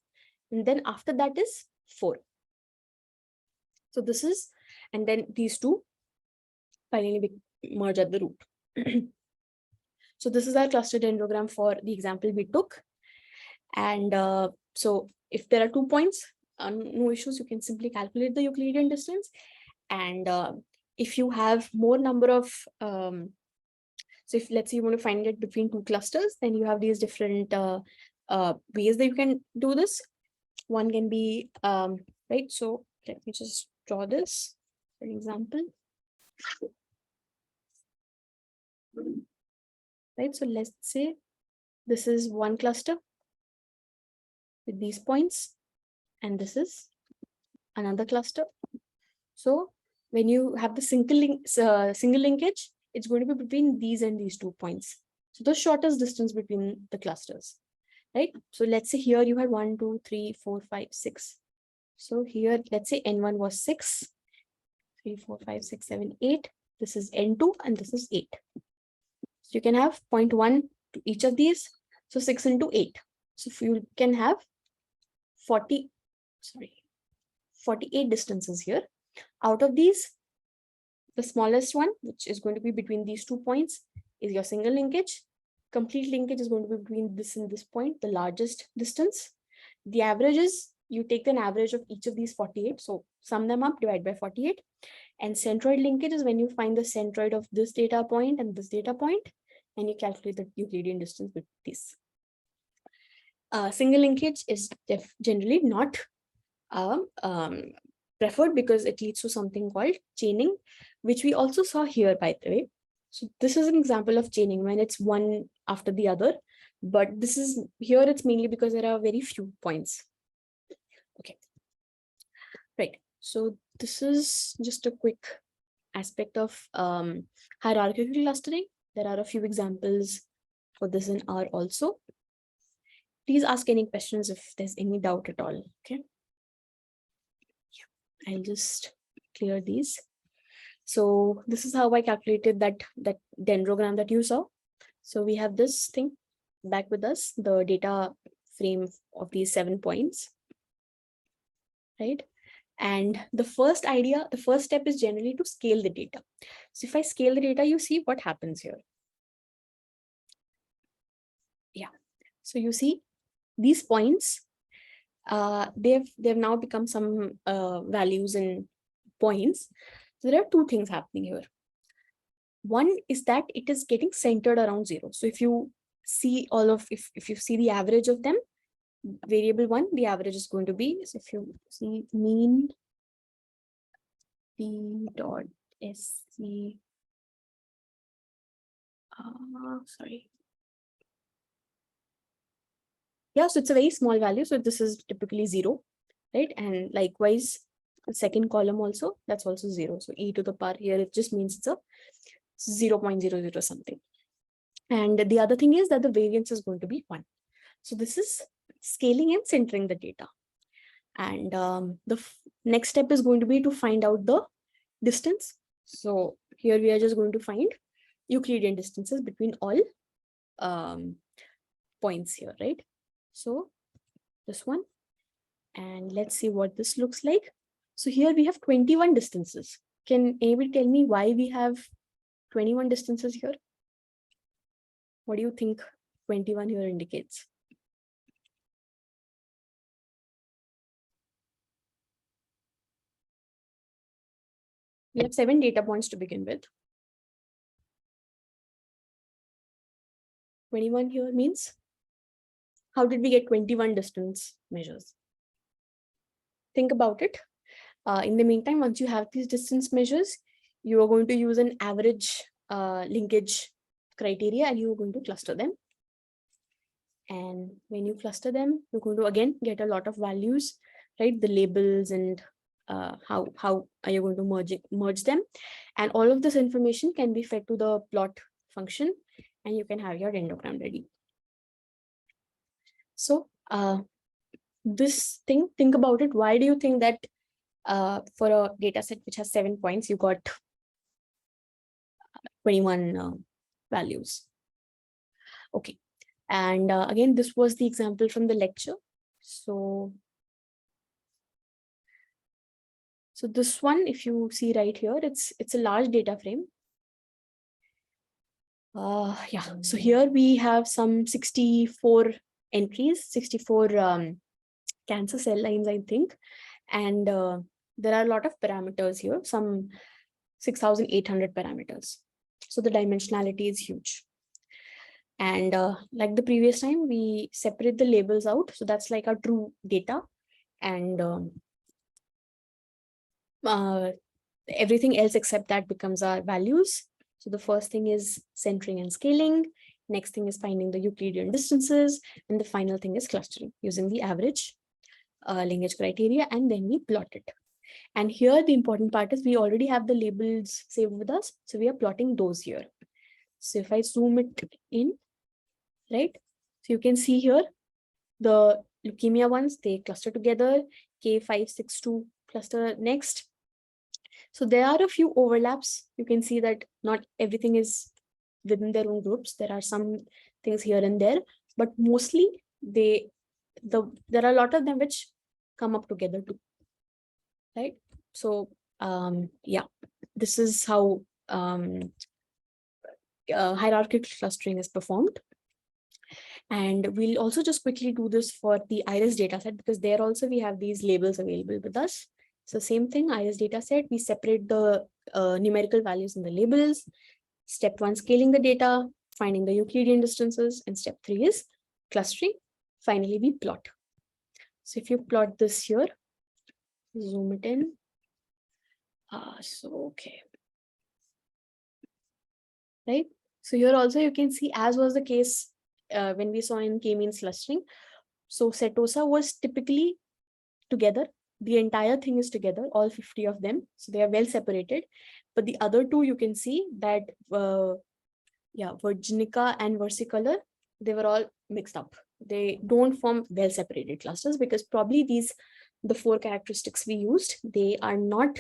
And then after that is 4. So this is, and then these two finally merge at the root. So this is our cluster dendrogram for the example we took. And so if there are 2 points, no issues, you can simply calculate the Euclidean distance. And if you have more number of, so if let's say you want to find it between 2 clusters, then you have these different ways that you can do this. One can be, right, so let me just draw this, for example. Right, so let's say this is one cluster with these points, and this is another cluster. So when you have the single linkage, it's going to be between these and these 2 points. So the shortest distance between the clusters, right? So let's say here you had 1, 2, 3, 4, 5, 6. So here, let's say N1 was 6, 3, 4, 5, 6, 7, 8. This is N2 and this is 8. So you can have 0.1 to each of these. So 6 into 8. So if you can have 48 distances here. Out of these, the smallest one, which is going to be between these 2 points, is your single linkage. Complete linkage is going to be between this and this point, the largest distance. The average is, you take an average of each of these 48. So sum them up, divide by 48. And centroid linkage is when you find the centroid of this data point and this data point, and you calculate the Euclidean distance with this. Single linkage is generally not preferred because it leads to something called chaining, which we also saw here, by the way. So this is an example of chaining when it's one after the other, but this is here, it's mainly because there are very few points. Okay, right. So this is just a quick aspect of hierarchical clustering. There are a few examples for this in R also. Please ask any questions if there's any doubt at all. Okay. I'll just clear these. So this is how I calculated that dendrogram that you saw. So we have this thing back with us, the data frame of these 7 points, right? And the first step is generally to scale the data. So if I scale the data, you see what happens here. Yeah. So you see these points, they've now become some values in points. So there are two things happening here. One is that it is getting centered around 0. So if you see if you see the average of them, variable 1, the average is going to be, so if you see mean p dot sc, sorry. Yeah, so it's a very small value. So this is typically 0, right? And likewise, the second column also, that's also 0. So e to the power here, it just means it's a 0.00 something. And the other thing is that the variance is going to be 1. So this is scaling and centering the data. And the next step is going to be to find out the distance. So here we are just going to find Euclidean distances between all points here, right? So this one, and let's see what this looks like. So here we have 21 distances. Can anybody tell me why we have 21 distances here? What do you think 21 here indicates? We have 7 data points to begin with. 21 here means, how did we get 21 distance measures? Think about it. In the meantime, once you have these distance measures, you are going to use an average linkage criteria and you are going to cluster them. And when you cluster them, you're going to again get a lot of values, right? The labels and how are you going to merge them. And all of this information can be fed to the plot function and you can have your dendrogram ready. So this thing, think about it. Why do you think that for a data set which has 7 points, you got 21 values? Okay. And again, this was the example from the lecture. So this one, if you see right here, it's a large data frame. Yeah, so here we have some 64 entries, 64 cancer cell lines, I think. And there are a lot of parameters here, some 6,800 parameters. So the dimensionality is huge. And like the previous time, we separate the labels out. So that's like our true data. And everything else except that becomes our values. So the first thing is centering and scaling. Next thing is finding the Euclidean distances. And the final thing is clustering using the average linkage criteria. And then we plot it. And here the important part is we already have the labels saved with us. So we are plotting those here. So if I zoom it in, right? So you can see here, the leukemia ones, they cluster together, K562 cluster next. So there are a few overlaps. You can see that not everything is within their own groups. There are some things here and there, but mostly there are a lot of them which come up together too, right? So yeah, this is how hierarchical clustering is performed. And we'll also just quickly do this for the iris dataset, because there also we have these labels available with us. So same thing, iris dataset, we separate the numerical values in the labels. Step 1, scaling the data, finding the Euclidean distances, and step 3 is clustering. Finally, we plot. So if you plot this here, zoom it in. Okay. Right. So here also you can see, as was the case when we saw in k-means clustering. So setosa was typically together. The entire thing is together, all 50 of them. So they are well separated. But the other two, you can see that, Virginica and versicolor, they were all mixed up. They don't form well separated clusters, because probably the 4 characteristics we used, they are not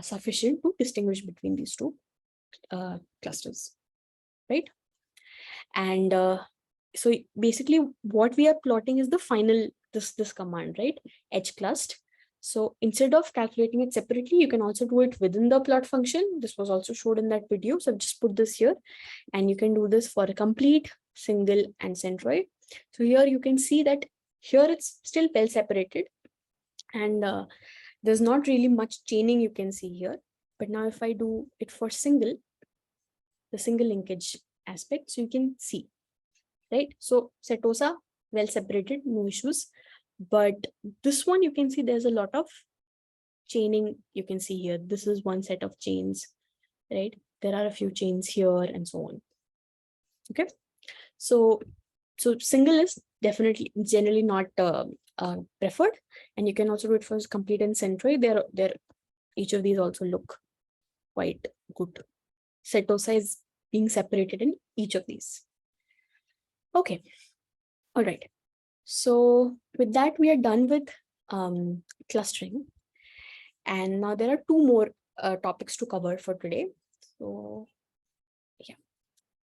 sufficient to distinguish between these two clusters, right? And so basically what we are plotting is the final, this command, right? hclust. So instead of calculating it separately, you can also do it within the plot function. This was also showed in that video. So just put this here, and you can do this for a complete, single, and centroid. So here you can see that here it's still well separated, and there's not really much chaining you can see here. But now if I do it for single, the single linkage aspect, so you can see, right? So setosa, well separated, no issues. But this one, you can see there's a lot of chaining you can see here. This is one set of chains, right? There are a few chains here and so on. Okay. So single is definitely generally not preferred, and you can also do it for complete and centroid. There each of these also look quite good. Setosa is being separated in each of these. Okay. All right. So with that, we are done with clustering. And now there are 2 more topics to cover for today. So yeah,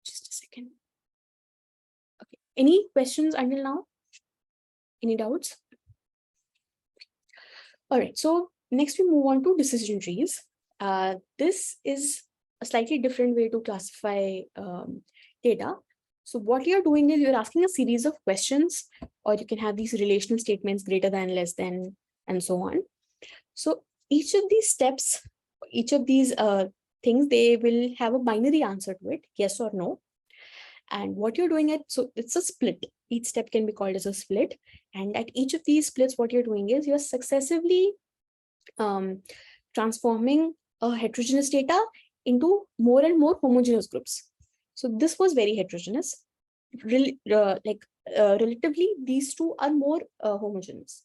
just a second. Okay. Any questions until now? Any doubts? All right. So next we move on to decision trees. This is a slightly different way to classify data. So what you're doing is you're asking a series of questions, or you can have these relational statements, greater than, less than, and so on. So each of these steps, each of these things, they will have a binary answer to it, yes or no. And what you're doing so it's a split. Each step can be called as a split. And at each of these splits, what you're doing is you're successively transforming a heterogeneous data into more and more homogeneous groups. So this was very heterogeneous. Relatively, these two are more homogeneous.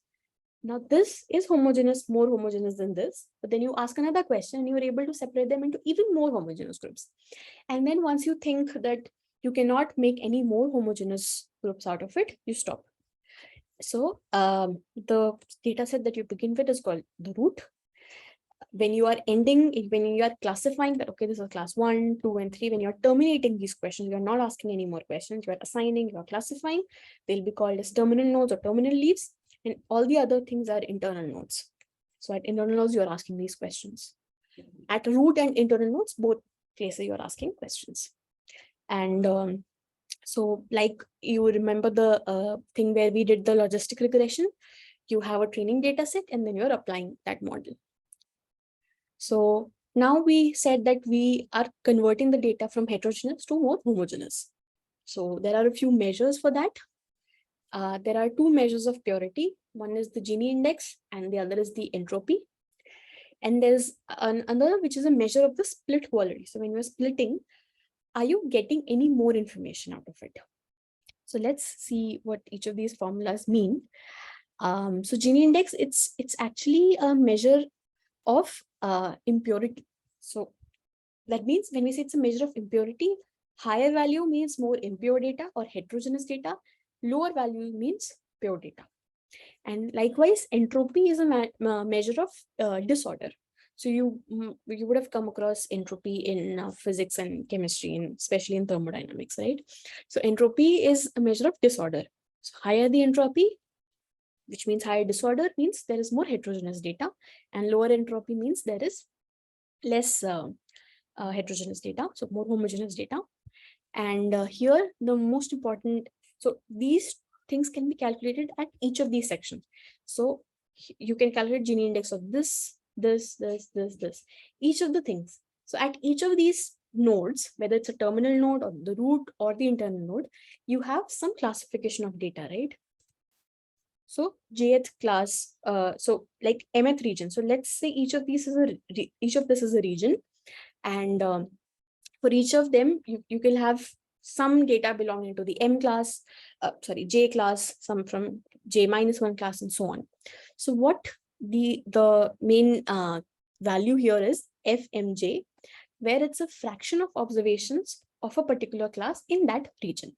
Now this is homogeneous, more homogeneous than this, but then you ask another question and you're able to separate them into even more homogeneous groups. And then once you think that you cannot make any more homogeneous groups out of it, you stop. So the data set that you begin with is called the root. When you are when you are classifying that, okay, this is class 1, 2, and 3, when you're terminating these questions, you're not asking any more questions, you're assigning, you're classifying, they'll be called as terminal nodes or terminal leaves, and all the other things are internal nodes. So at internal nodes, you're asking these questions. At root and internal nodes, both places you're asking questions. And so like you remember the thing where we did the logistic regression, you have a training data set and then you're applying that model. So now we said that we are converting the data from heterogeneous to more homogeneous. So there are a few measures for that. There are 2 measures of purity. One is the Gini index and the other is the entropy. And there's another which is a measure of the split quality. So when you're splitting, are you getting any more information out of it? So let's see what each of these formulas mean. So Gini index, it's actually a measure of impurity. So that means when we say it's a measure of impurity, higher value means more impure data or heterogeneous data, lower value means pure data. And likewise, entropy is a measure of disorder. So you would have come across entropy in physics and chemistry, and especially in thermodynamics, right? So entropy is a measure of disorder. So higher the entropy, which means higher disorder, means there is more heterogeneous data, and lower entropy means there is less heterogeneous data, so more homogeneous data. And here the most important, so these things can be calculated at each of these sections. So you can calculate Gini index of this, each of the things. So at each of these nodes, whether it's a terminal node or the root or the internal node, you have some classification of data, right? So jth class, so like mth region. So let's say each of this is a region, and for each of them, you can have some data belonging to the M class, J class, some from J-1 class, and so on. So what the main value here is FMJ, where it's a fraction of observations of a particular class in that region.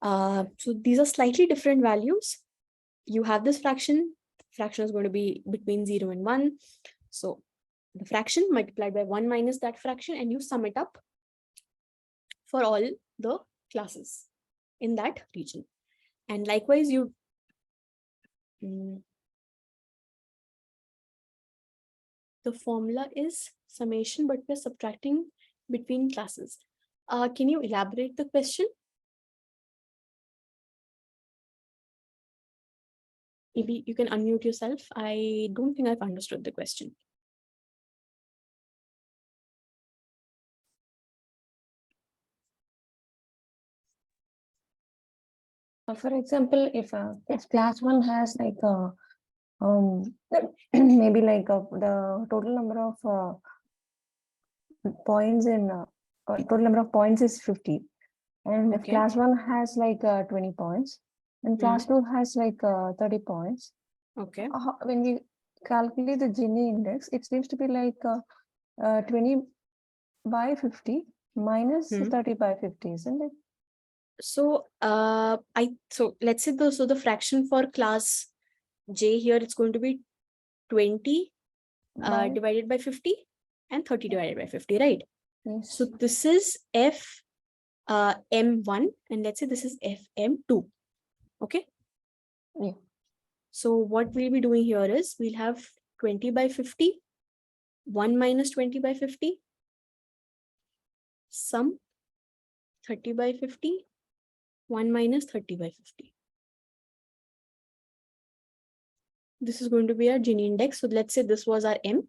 So these are slightly different values. You have this fraction is going to be between 0 and 1. So the fraction multiplied by 1 minus that fraction, and you sum it up for all the classes in that region. And likewise, the formula is summation, but we're subtracting between classes. Can you elaborate the question? Maybe you can unmute yourself. I don't think I've understood the question. For example, if class 1 has like maybe like the total number of points in total number of points is 50, and if class 1 has like 20 points, and class 2 has like 30 points. Okay. When we calculate the Gini index, it seems to be like 20 by 50 minus 30 by 50, isn't it? So so let's say the fraction for class J here, it's going to be 20 divided by 50 and 30 divided by 50, right? Yes. So this is F M1, and let's say this is FM2. Okay. Yeah. So what we'll be doing here is we'll have 20 by 50, 1 minus 20 by 50, sum 30 by 50, 1 minus 30 by 50. This is going to be our Gini index. So let's say this was our M.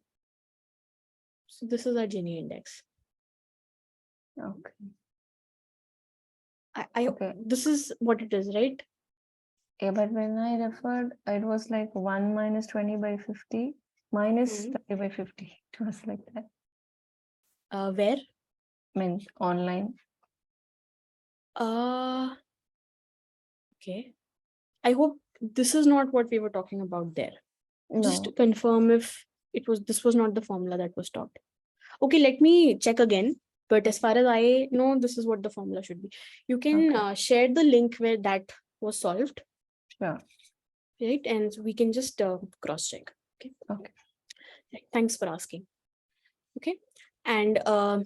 So this is our Gini index. Okay. Okay. This is what it is, right? Yeah, but when I referred, it was like 1 minus 20 by 50 minus 30 by 50. It was like that. Where? Means online. Okay. I hope this is not what we were talking about there. No. Just to confirm if this was not the formula that was taught. Okay, let me check again. But as far as I know, this is what the formula should be. You can share the link where that was solved. Sure. Right, and we can just cross check. Okay. Okay. Right. Thanks for asking. Okay. And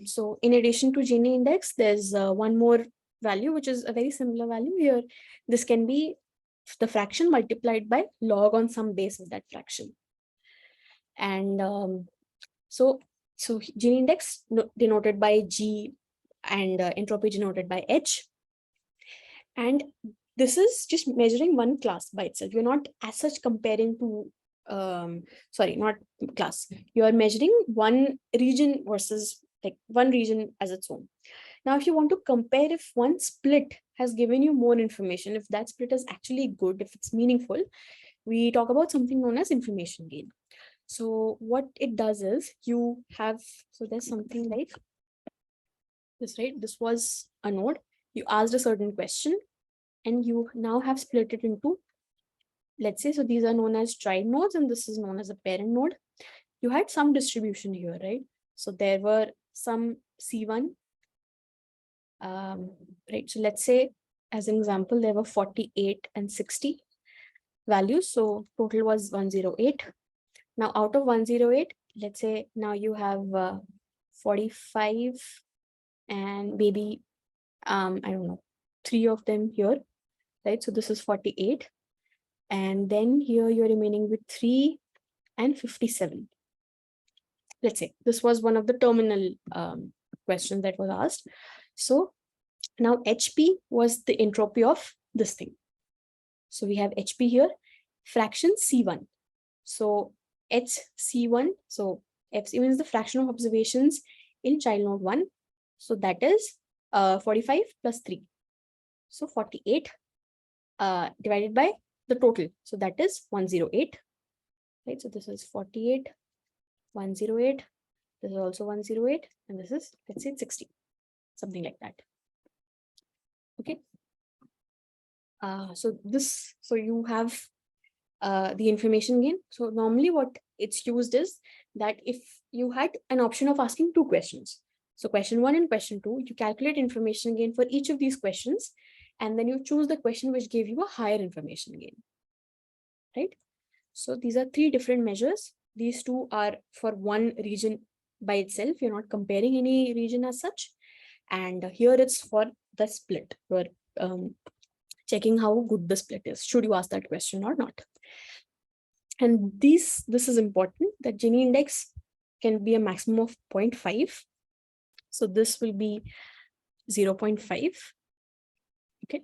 so in addition to Gini index, there's one more value, which is a very similar value here. This can be the fraction multiplied by log on some base of that fraction. And so Gini index denoted by G, and entropy denoted by H. And this is just measuring one class by itself. You're not as such comparing to, not class. You are measuring one region versus like one region as its own. Now, if you want to compare if one split has given you more information, if that split is actually good, if it's meaningful, we talk about something known as information gain. So what it does is you have, so there's something like this, right? This was a node. You asked a certain question, and you now have split it into, let's say, so these are known as child nodes, and this is known as a parent node. You had some distribution here, right? So there were some C1, right? So let's say, as an example, there were 48 and 60 values. So total was 108. Now out of 108, let's say now you have 45 and maybe, I don't know, 3 of them here, right? So this is 48. And then here you're remaining with 3 and 57. Let's say this was one of the terminal questions that was asked. So now HP was the entropy of this thing. So we have HP here, fraction C1. So HC1, so FC1 is the fraction of observations in child node 1. So that is 45 plus 3. So 48 divided by the total. So that is 108. Right? So this is 48, 108. This is also 108. And this is, let's say, 60. Something like that. Okay. So you have the information gain. So normally what it's used is that if you had an option of asking 2 questions, so question 1 and question 2, you calculate information gain for each of these questions, and then you choose the question which gave you a higher information gain, right? So these are 3 different measures. These 2 are for one region by itself. You're not comparing any region as such. And here it's for the split. You're checking how good the split is. Should you ask that question or not? And this is important, that Gini index can be a maximum of 0.5. So this will be 0.5. Okay.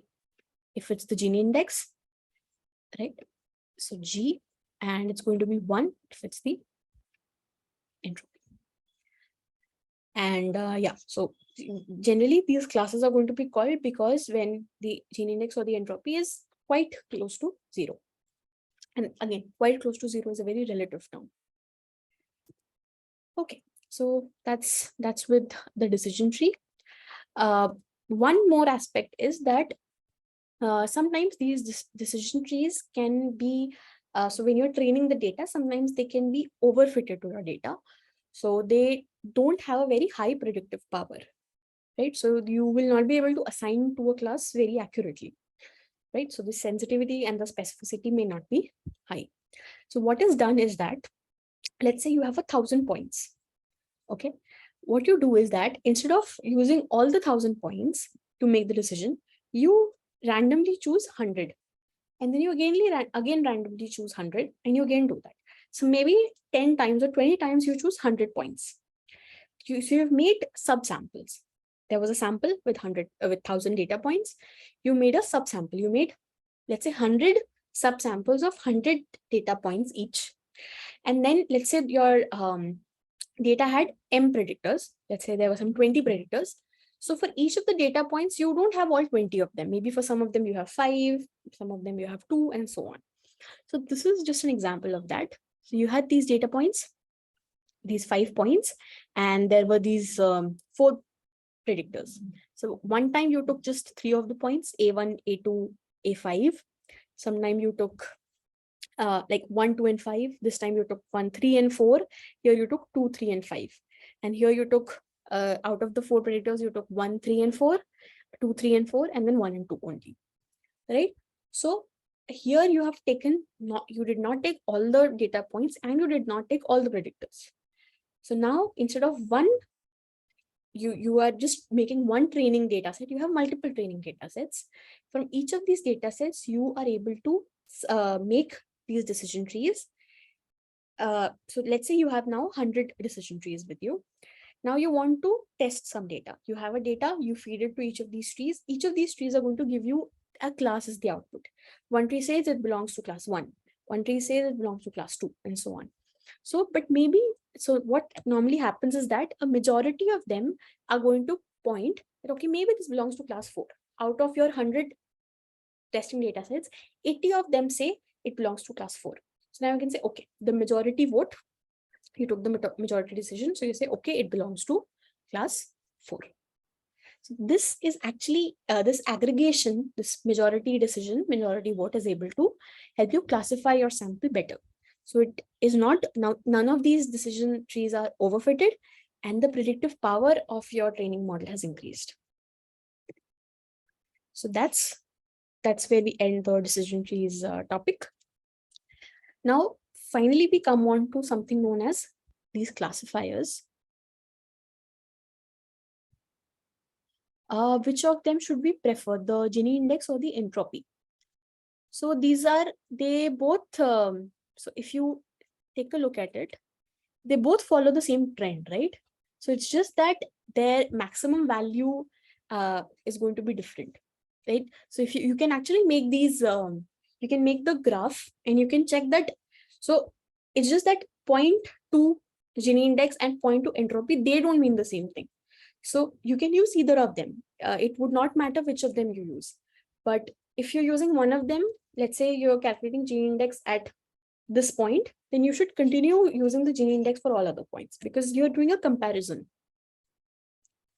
If it's the Gini index, right? So G, and it's going to be 1 if it's the entropy. And yeah, so generally these classes are going to be called because when the Gini index or the entropy is quite close to 0. And again, quite close to 0 is a very relative term. Okay, so that's with the decision tree. One more aspect is that sometimes these decision trees can be, so when you're training the data, sometimes they can be overfitted to your data. So they don't have a very high predictive power, right? So you will not be able to assign to a class very accurately, right? So the sensitivity and the specificity may not be high. So what is done is that, let's say you have 1,000 points. Okay. What you do is that instead of using all the 1,000 points to make the decision, you randomly choose 100. And then you again randomly choose 100 and you again do that. So maybe 10 times or 20 times you choose 100 points. So you've made subsamples. There was a sample with 1,000 data points. You made a subsample. You made, let's say, 100 subsamples of 100 data points each. And then let's say your data had M predictors. Let's say there were some 20 predictors. So for each of the data points, you don't have all 20 of them. Maybe for some of them you have 5, some of them you have 2, and so on. So this is just an example of that. So you had these data points, these 5 points, and there were these 4 predictors. So one time you took just 3 of the points, A1, A2, A5. Sometime you took like 1, 2, and 5. This time you took 1, 3, and 4. Here you took 2, 3, and 5. And here you took, out of the 4 predictors, you took 1, 3, and 4, 2, 3, and 4, and then 1 and 2 only, right? So here you have taken, you did not take all the data points and you did not take all the predictors. So now instead of one, you are just making one training data set. You have multiple training data sets. From each of these data sets, you are able to make these decision trees. So let's say you have now 100 decision trees with you. Now you want to test some data. You have a data, you feed it to each of these trees. Each of these trees are going to give you a class as the output. One tree says it belongs to class 1. One tree says it belongs to class 2, and so on. So, but maybe, so what normally happens is that a majority of them are going to point that, okay, maybe this belongs to class 4. Out of your 100 testing data sets, 80 of them say it belongs to class 4. So now you can say, okay, the majority vote, you took the majority decision. So you say, okay, it belongs to class 4. So this is actually, this aggregation, this majority decision, majority vote is able to help you classify your sample better. So it is not, now none of these decision trees are overfitted, and the predictive power of your training model has increased. So that's where we end the decision trees topic. Now, finally, we come on to something known as these classifiers, which of them should we prefer, the Gini index or the entropy? So these are, they both, so if you take a look at it, they both follow the same trend, right? So it's just that their maximum value is going to be different, right? So if you can actually make these, you can make the graph and you can check that. So it's just that 0.2 Gini index and 0.2 entropy, they don't mean the same thing. So you can use either of them. It would not matter which of them you use. But if you're using one of them, let's say you're calculating Gini index at this point, then you should continue using the Gini index for all other points because you're doing a comparison.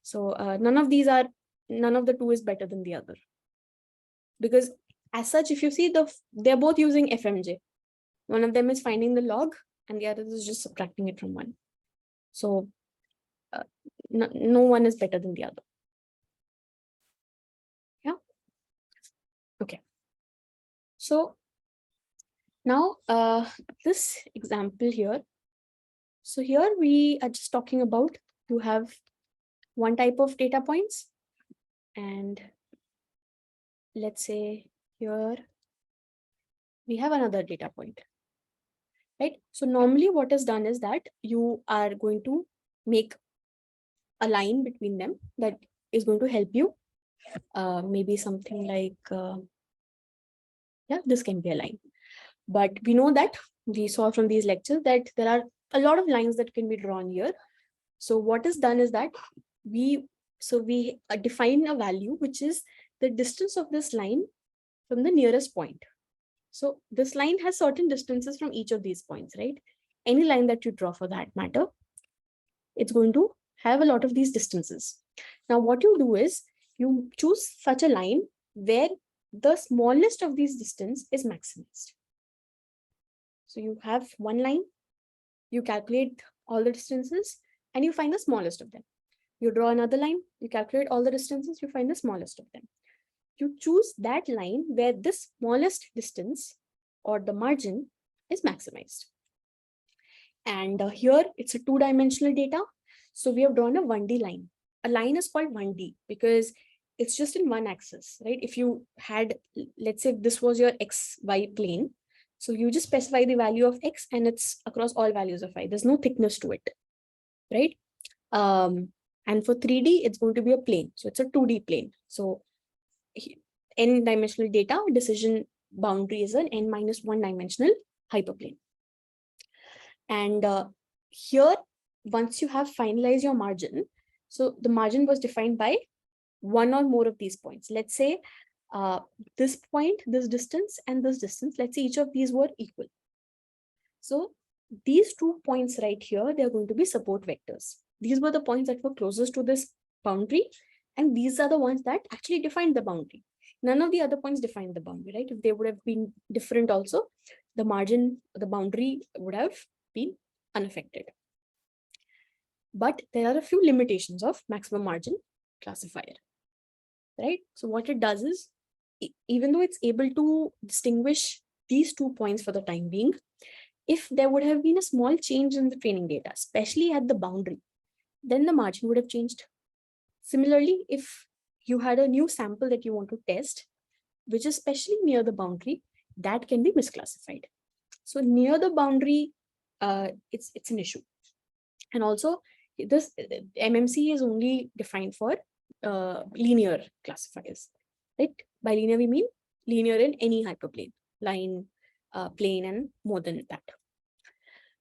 So none of the two is better than the other. Because as such, if you see, they're both using FMJ. One of them is finding the log and the other is just subtracting it from one. So no one is better than the other. Yeah. Okay. So now this example here. So here we are just talking about, you have one type of data points, and let's say here we have another data point, right? So normally what is done is that you are going to make a line between them that is going to help you. Maybe something like, yeah, this can be a line. But we know that we saw from these lectures that there are a lot of lines that can be drawn here. So what is done is that we define a value, which is the distance of this line from the nearest point. So this line has certain distances from each of these points, right? Any line that you draw for that matter, it's going to have a lot of these distances. Now, what you do is you choose such a line where the smallest of these distance is maximized. So you have one line, you calculate all the distances, and you find the smallest of them. You draw another line, you calculate all the distances, you find the smallest of them. You choose that line where this smallest distance or the margin is maximized. And here it's a two-dimensional data. So we have drawn a 1D line. A line is called 1D because it's just in one axis, right? If you had, let's say this was your XY plane. So you just specify the value of X and it's across all values of Y. There's no thickness to it, right? And for 3D, it's going to be a plane. So it's a 2D plane. So n-dimensional data, decision boundary is an n-1 dimensional hyperplane. And here, once you have finalized your margin, so the margin was defined by one or more of these points. Let's say this point, this distance, and this distance, let's say each of these were equal. So these 2 points right here, they're going to be support vectors. These were the points that were closest to this boundary, and these are the ones that actually defined the boundary. None of the other points defined the boundary, right? If they would have been different also, the margin, the boundary would have been unaffected. But there are a few limitations of maximum margin classifier, right? So what it does is, even though it's able to distinguish these 2 points for the time being, if there would have been a small change in the training data, especially at the boundary, then the margin would have changed. Similarly, if you had a new sample that you want to test, which is especially near the boundary, that can be misclassified. So near the boundary, it's an issue. And also, this MMC is only defined for linear classifiers, right? By linear, we mean linear in any hyperplane, line, plane, and more than that.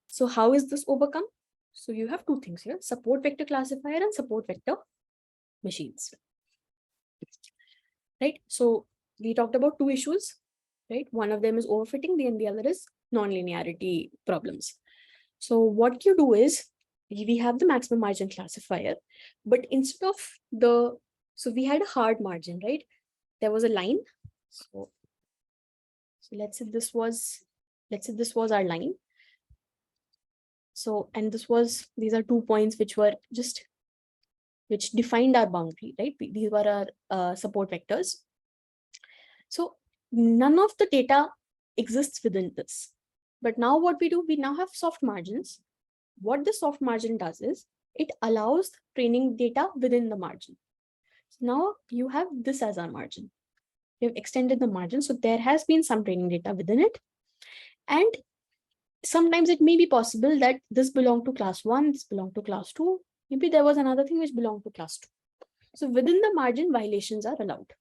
So how is this overcome? So you have two things here, support vector classifier and support vector machines, right? So we talked about two issues, right? One of them is overfitting, and the other is non-linearity problems. So what you do is, we have the maximum margin classifier, but instead of so we had a hard margin, right? There was a line. So let's say this was our line. So, and these are 2 points which defined our boundary, right? These were our support vectors. So none of the data exists within this. But now what we do, we now have soft margins. what the soft margin does is it allows training data within the margin. So now you have this as our margin. We have extended the margin. So there has been some training data within it. And sometimes it may be possible that this belonged to class 1, this belonged to class 2. Maybe there was another thing which belonged to class 2. So within the margin, violations are allowed.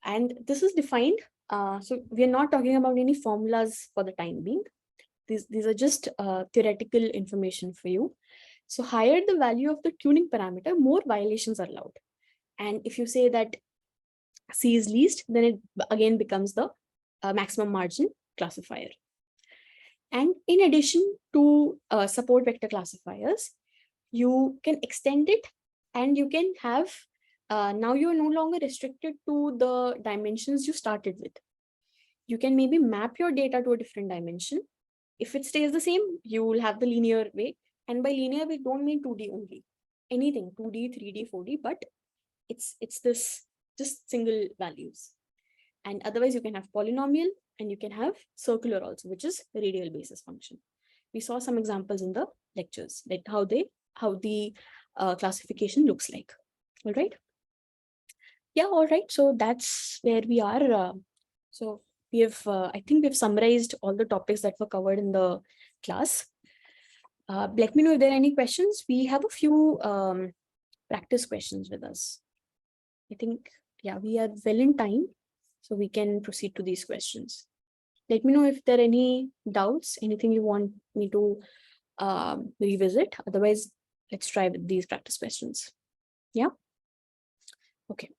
And this is defined. So we are not talking about any formulas for the time being. These are just theoretical information for you. So higher the value of the tuning parameter, more violations are allowed. And if you say that C is least, then it again becomes the maximum margin classifier. And in addition to support vector classifiers, you can extend it, and you can have, now you're no longer restricted to the dimensions you started with. You can maybe map your data to a different dimension. If it stays the same, you will have the linear way. And by linear, we don't mean 2D only. Anything, 2D, 3D, 4D, but it's this just single values. And otherwise you can have polynomial, and you can have circular also, which is radial basis function. We saw some examples in the lectures, like how the classification looks like. All right. Yeah. All right. So that's where we are. So we have, I think we've summarized all the topics that were covered in the class. Let me know if there are any questions. We have a few practice questions with us. I think, yeah, we are well in time, so we can proceed to these questions. Let me know if there are any doubts, anything you want me to revisit. Otherwise, let's try with these practice questions. Yeah. Okay.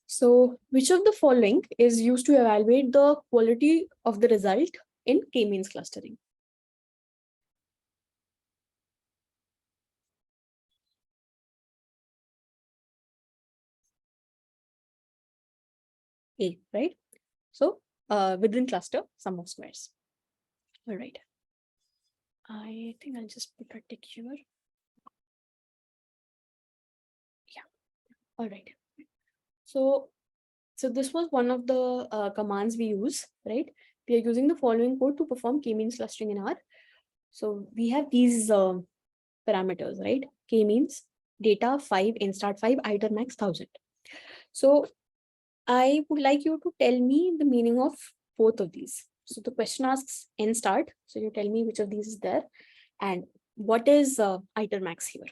So which of the following is used to evaluate the quality of the result in k-means clustering? A, right? So within cluster, sum of squares. All right. I think I'll just put a tick here. Yeah. All right. So this was one of the commands we use, right? We are using the following code to perform k-means clustering in R. So we have these parameters, right? K-means, data 5, nstart 5, iter max 1000. So I would like you to tell me the meaning of both of these. So the question asks nstart. So you tell me which of these is there, and what is iter max here?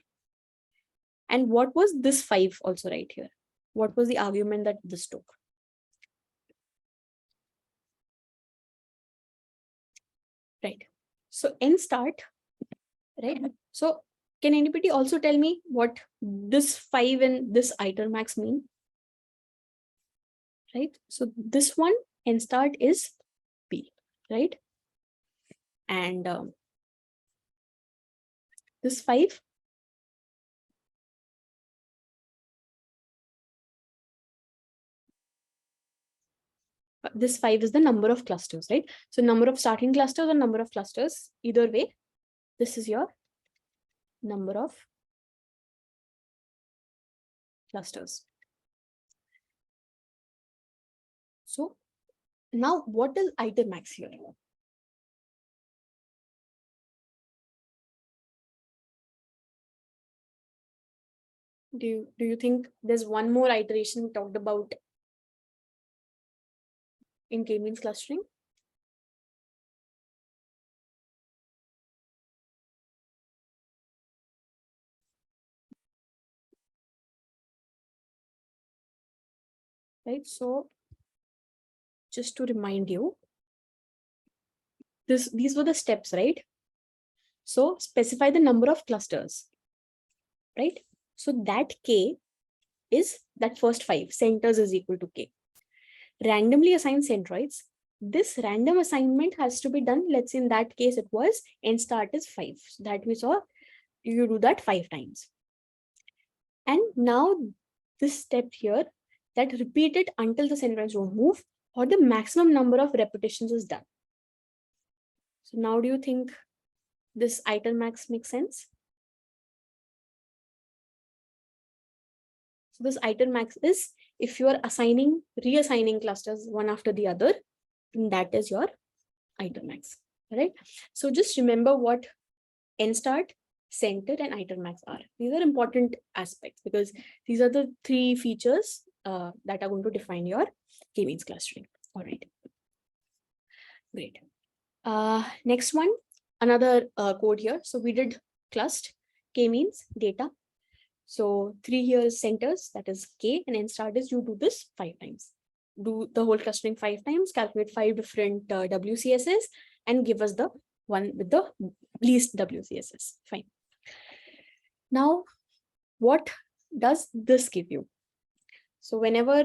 And what was this 5 also right here? What was the argument that this took? Right. So nstart, right? So can anybody also tell me what this 5 and this iter max mean? Right. So this one nstart is P, right? And this 5, this 5 is the number of clusters, right? So number of starting clusters or number of clusters, either way, this is your number of clusters. So now what is iter max here? Do you think there's one more iteration we talked about in k-means clustering? Right. So just to remind you, these were the steps, right? So specify the number of clusters, right? So that k is that first 5, centers is equal to k. Randomly assign centroids. This random assignment has to be done. Let's say in that case, it was nstart is 5. So that we saw, you do that 5 times. And now this step here, that repeat it until the centroids don't move, or the maximum number of repetitions is done. So now do you think this iter max makes sense? So this iter max is if you are reassigning clusters one after the other, then that is your iter max. right? So just remember what nstart, center, and itermax are. These are important aspects because these are the three features that are going to define your k-means clustering. All right, great. Next one, another code here. So we did clust, k-means, data. So 3 here is centers, that is k, and nstart is you do this 5 times. Do the whole clustering 5 times, calculate 5 different WCSs, and give us the one with the least WCSs. Fine. Now, what does this give you? So whenever,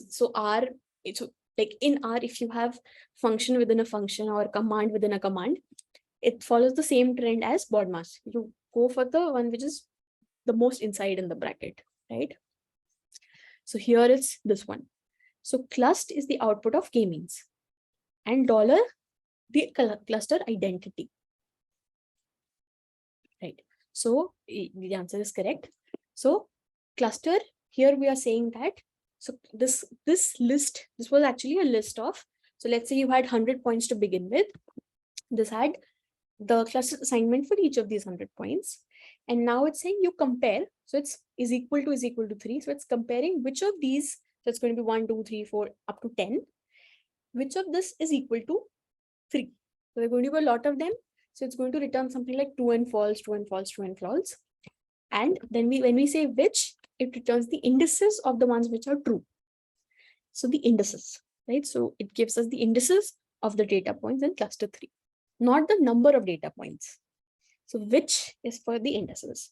so R, so like in R, if you have function within a function or command within a command, it follows the same trend as BODMAS. You go for the one which is the most inside in the bracket, right? So here it's this one. So clust is the output of k-means, and dollar the cluster identity, right? So the answer is correct. So cluster, here we are saying that, so this list, this was actually a list of, so let's say you had 100 points to begin with. This had the cluster assignment for each of these 100 points. And now it's saying you compare. So it's is equal to 3. So it's comparing which of these, so it's going to be 1, 2, 3, 4, up to 10. Which of this is equal to 3? So there are going to be a lot of them. So it's going to return something like true and false, true and false, true and false. And then when we say which, it returns the indices of the ones which are true. So the indices, right? So it gives us the indices of the data points in cluster 3, not the number of data points. So which is for the indices.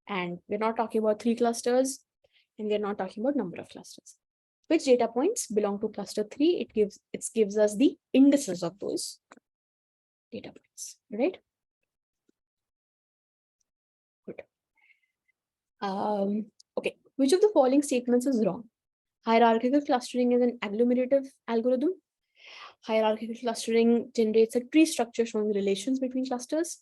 And we're not talking about 3 clusters, and we're not talking about number of clusters. Which data points belong to cluster 3? It gives us the indices of those data points, right? Good. Okay, which of the following statements is wrong? Hierarchical clustering is an agglomerative algorithm. Hierarchical clustering generates a tree structure showing relations between clusters.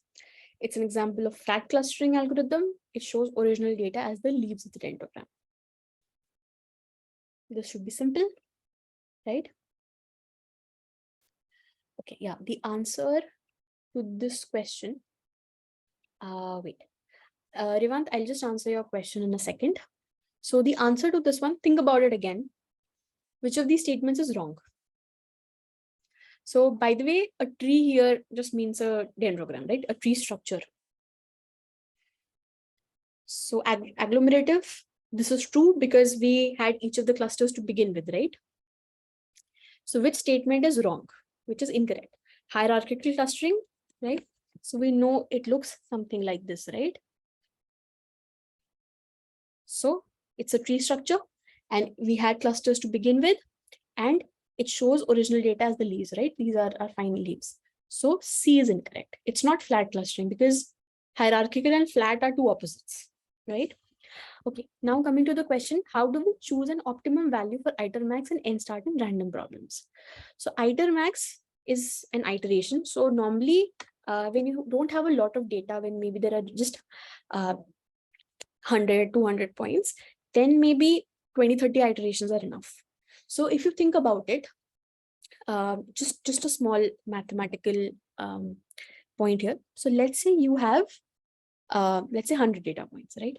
It's an example of flat clustering algorithm. It shows original data as the leaves of the dendrogram. This should be simple, right? Okay, yeah, the answer to this question, Rivant, I'll just answer your question in a second. So the answer to this one, think about it again. Which of these statements is wrong? So by the way, a tree here just means a dendrogram, right? A tree structure. So agglomerative, this is true because we had each of the clusters to begin with, right? So which statement is wrong? Which is incorrect? Hierarchical clustering, right? So we know it looks something like this, right? So it's a tree structure and we had clusters to begin with, and it shows original data as the leaves, right? These are our final leaves. So C is incorrect. It's not flat clustering because hierarchical and flat are two opposites, right? Okay, now coming to the question, how do we choose an optimum value for itermax and nstart in random problems? So itermax is an iteration. So normally when you don't have a lot of data, when maybe there are just 100, 200 points, then maybe 20, 30 iterations are enough. So if you think about it, just a small mathematical point here. So let's say you have, let's say 100 data points, right?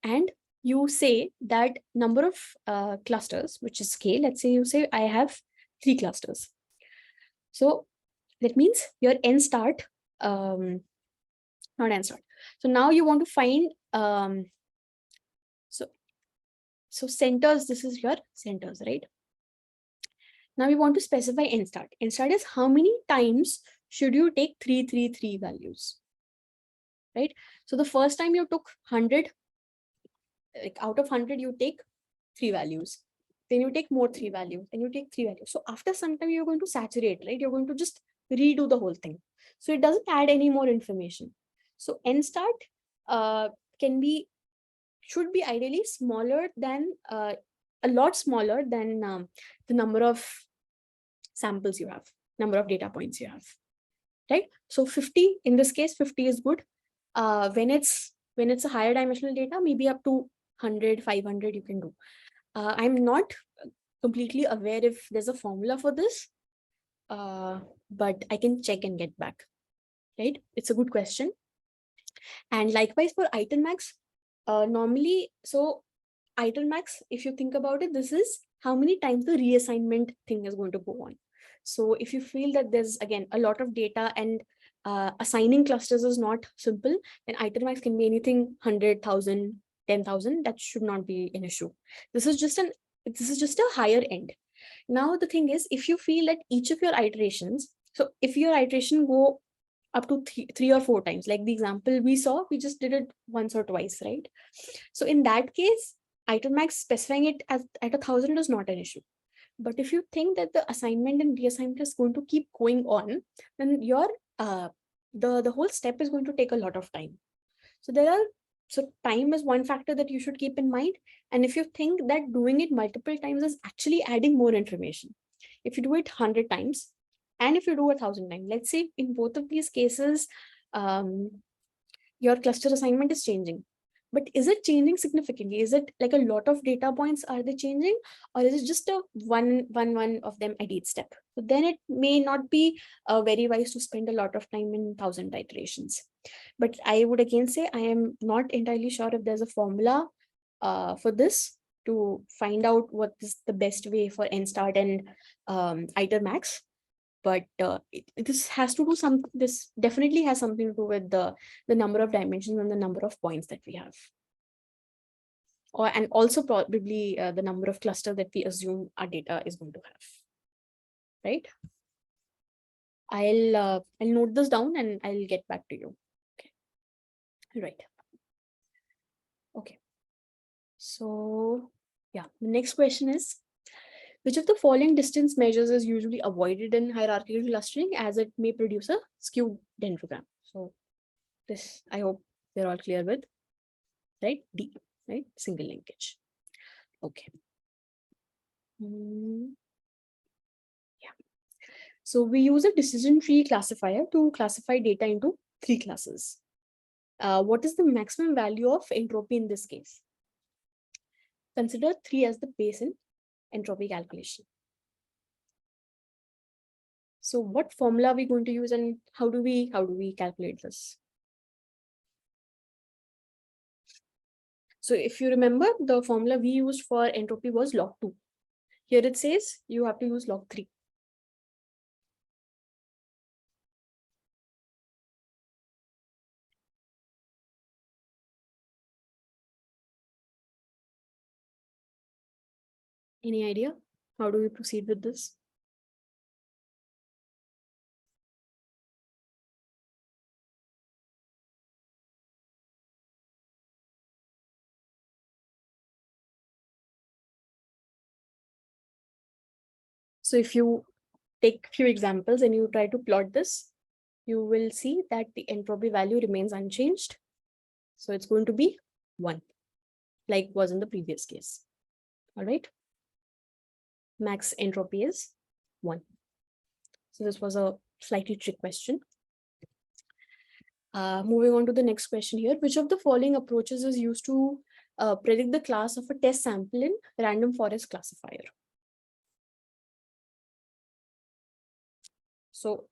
And you say that number of clusters, which is k, let's say you say I have 3 clusters. So that means your nstart, not nstart. So now you want to find, so centers, this is your centers, right? Now we want to specify nstart. Nstart is how many times should you take 333 values, right? So the first time you took 100, like out of 100, you take 3 values. Then you take more 3 values, then you take 3 values. So after some time, you're going to saturate, right? You're going to just redo the whole thing. So it doesn't add any more information. So nstart should be ideally smaller than, a lot smaller than the number of samples you have, number of data points you have, right? So 50, in this case, 50 is good. When it's a higher dimensional data, maybe up to 100, 500 you can do. I'm not completely aware if there's a formula for this. but I can check and get back, right? It's a good question. And likewise for italmax, normally, so italmax, if you think about it, this is how many times the reassignment thing is going to go on. So if you feel that there's, again, a lot of data and assigning clusters is not simple, then italmax can be anything 100,000, 10,000. That should not be an issue. This is just a higher end. Now the thing is, if you feel that each of your iterations, so if your iteration go up to three or four times, like the example we saw, we just did it once or twice, right? So in that case, italmax specifying it at 1,000 is not an issue. But if you think that the assignment and reassignment is going to keep going on, then your the whole step is going to take a lot of time. So time is one factor that you should keep in mind. And if you think that doing it multiple times is actually adding more information, if you do it 100 times and if you do 1,000 times, let's say in both of these cases, your cluster assignment is changing. But is it changing significantly? Is it like a lot of data points are they changing, or is it just a one of them at each step? So then it may not be very wise to spend a lot of time in 1,000 iterations. But I would again say I am not entirely sure if there's a formula for this to find out what is the best way for NSTART and italmax. But this has to do this definitely has something to do with the number of dimensions and the number of points that we have, and also probably the number of clusters that we assume our data is going to have, right? I'll note this down and I'll get back to you. Okay, right. Okay, so yeah, the next question is, which of the following distance measures is usually avoided in hierarchical clustering as it may produce a skewed dendrogram? So this, I hope we're all clear with, right? D, right? Single linkage. Okay. Yeah. So we use a decision tree classifier to classify data into 3 classes. What is the maximum value of entropy in this case? Consider 3 as the base in entropy calculation. So what formula are we going to use and how do we calculate this? So if you remember, the formula we used for entropy was log 2. Here it says you have to use log 3. Any idea? How do we proceed with this? So if you take a few examples and you try to plot this, you will see that the entropy value remains unchanged. So it's going to be 1, like was in the previous case. All right. Max entropy is 1. So this was a slightly trick question. Moving on to the next question here. Which of the following approaches is used to predict the class of a test sample in random forest classifier? So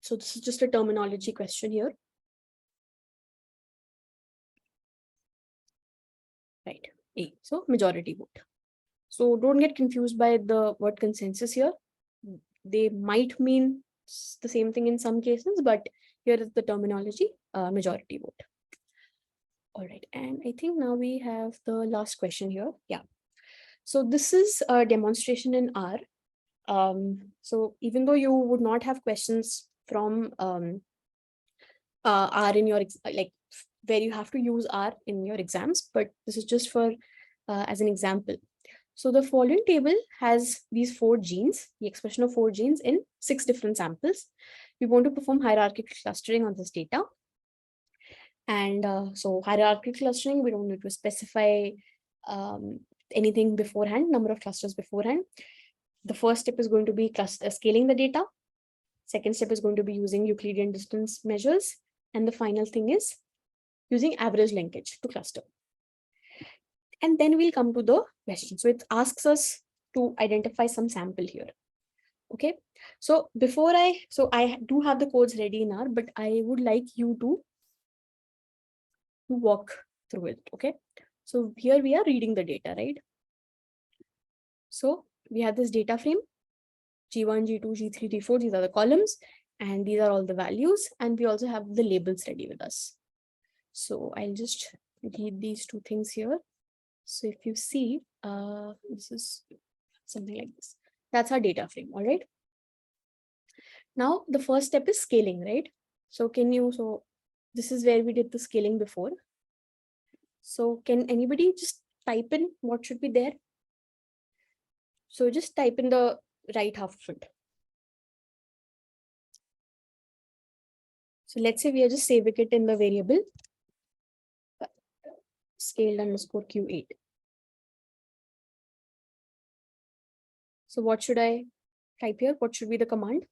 this is just a terminology question here. Right. A. So majority vote. So don't get confused by the word consensus here. They might mean the same thing in some cases, but here is the terminology, majority vote. All right. And I think now we have the last question here. Yeah. So this is a demonstration in R. So even though you would not have questions from R in your, like where you have to use R in your exams, but this is just for as an example. So the following table has these 4 genes, the expression of 4 genes in 6 different samples. We want to perform hierarchical clustering on this data. And so hierarchical clustering, we don't need to specify anything beforehand, number of clusters beforehand. The first step is going to be scaling the data. Second step is going to be using Euclidean distance measures. And the final thing is using average linkage to cluster. And then we'll come to the question. So it asks us to identify some sample here. Okay, so I do have the codes ready in R, but I would like you to walk through it. Okay, so here we are reading the data, right? So we have this data frame, G1, G2, G3, G4, these are the columns, and these are all the values, and we also have the labels ready with us. So I'll just read these two things here. So if you see, this is something like this. That's our data frame, all right? Now the first step is scaling, right? So this is where we did the scaling before. So can anybody just type in what should be there? So just type in the right half of it. So let's say we are just saving it in the variable scaled underscore Q8. So what should I type here? What should be the command?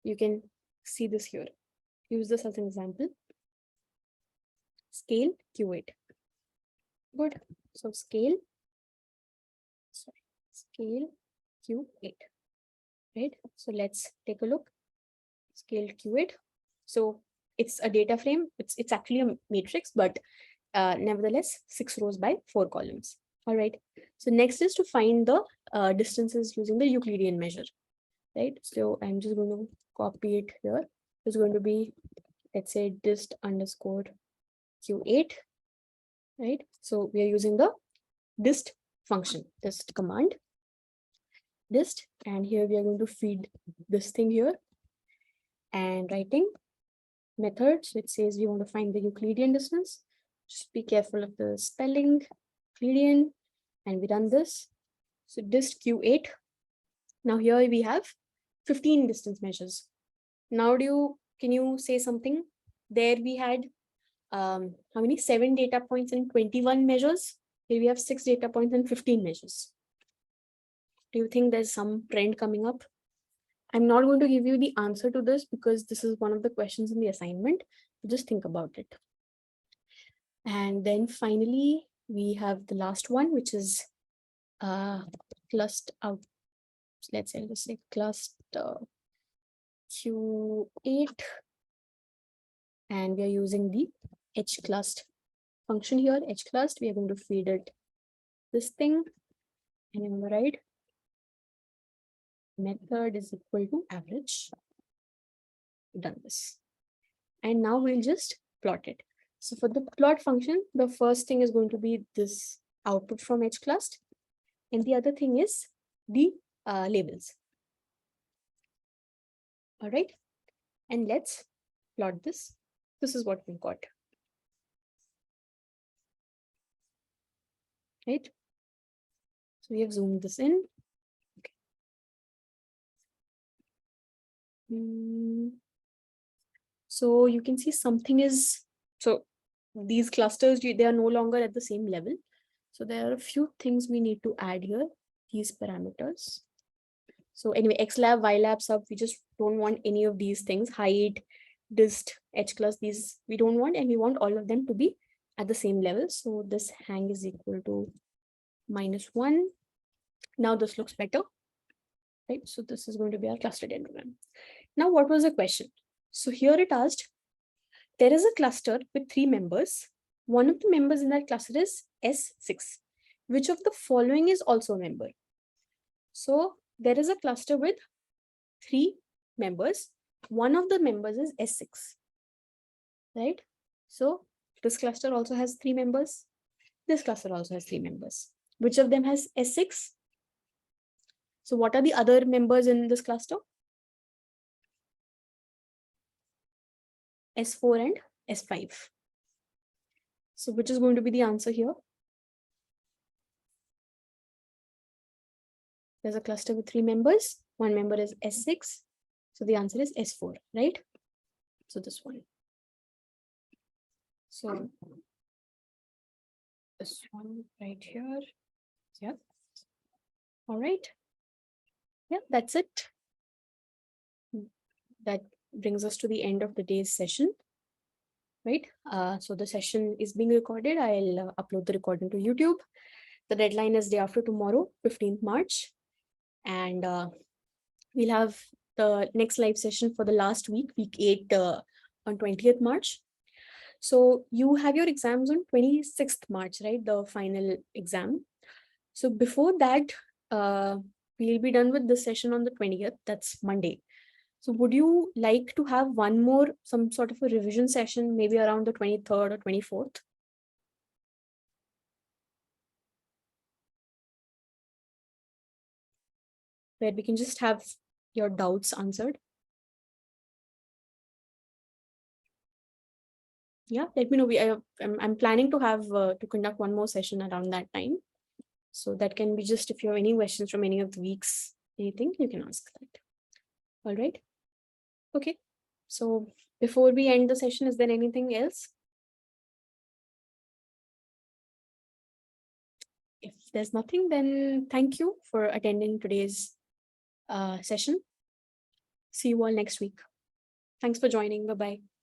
You can see this here. Use this as an example. Scale Q8. Good. So scale Q8. Right. So let's take a look. Scale Q8. So it's a data frame. It's actually a matrix, but nevertheless 6 rows by 4 columns. All right. So next is to find the distances using the Euclidean measure. Right. So I'm just going to copy it here. It's going to be, let's say, dist underscore Q8. Right. So we are using the dist function, dist command, dist, and here we are going to feed this thing here and writing methods, which says we want to find the Euclidean distance. Just be careful of the spelling, Euclidean, and we run this. So dist Q8. Now here we have 15 distance measures. Now can you say something? There we had how many? 7 data points and 21 measures. Here we have 6 data points and 15 measures. Do you think there's some trend coming up? I'm not going to give you the answer to this because this is one of the questions in the assignment. Just think about it. And then finally, we have the last one, which is cluster out. Let's say cluster Q8. And we are using the hclust function here. Hclust, we are going to feed it this thing. And on the right, method is equal to average. Done this. And now we'll just plot it. So for the plot function, the first thing is going to be this output from hclust. And the other thing is the labels. All right. And let's plot this. This is what we've got. Right. So we have zoomed this in. Okay. So you can see something is, so these clusters, they are no longer at the same level. So there are a few things we need to add here, these parameters. So anyway, xlab, ylab, sub, we just don't want any of these things, height, dist, hclust, these we don't want, and we want all of them to be at the same level. So this hang is equal to -1. Now this looks better, right? So this is going to be our cluster dendrogram. Now, what was the question? So here it asked, there is a cluster with 3 members. One of the members in that cluster is S6. Which of the following is also a member? So there is a cluster with 3 members. One of the members is S6, right? So this cluster also has 3 members. This cluster also has 3 members. Which of them has S6? So what are the other members in this cluster? S4 and S5. So which is going to be the answer here? There's a cluster with 3 members. One member is S6. So the answer is S4, right? So this one. So this one right here. Yeah. All right. Yeah, that's it. That brings us to the end of the day's session, right? So the session is being recorded. I'll upload the recording to YouTube. The deadline is day after tomorrow, 15th March. And we'll have the next live session for the last week, week 8, on 20th March. So you have your exams on 26th March, right? The final exam. So before that, we'll be done with this session on the 20th. That's Monday. So would you like to have one more, some sort of a revision session, maybe around the 23rd or 24th? Where we can just have your doubts answered. Yeah, let me know. I'm planning to have to conduct one more session around that time. So that can be just, if you have any questions from any of the weeks, anything, you can ask that. All right. Okay. So before we end the session, is there anything else? If there's nothing, then thank you for attending today's session. See you all next week. Thanks for joining. Bye-bye.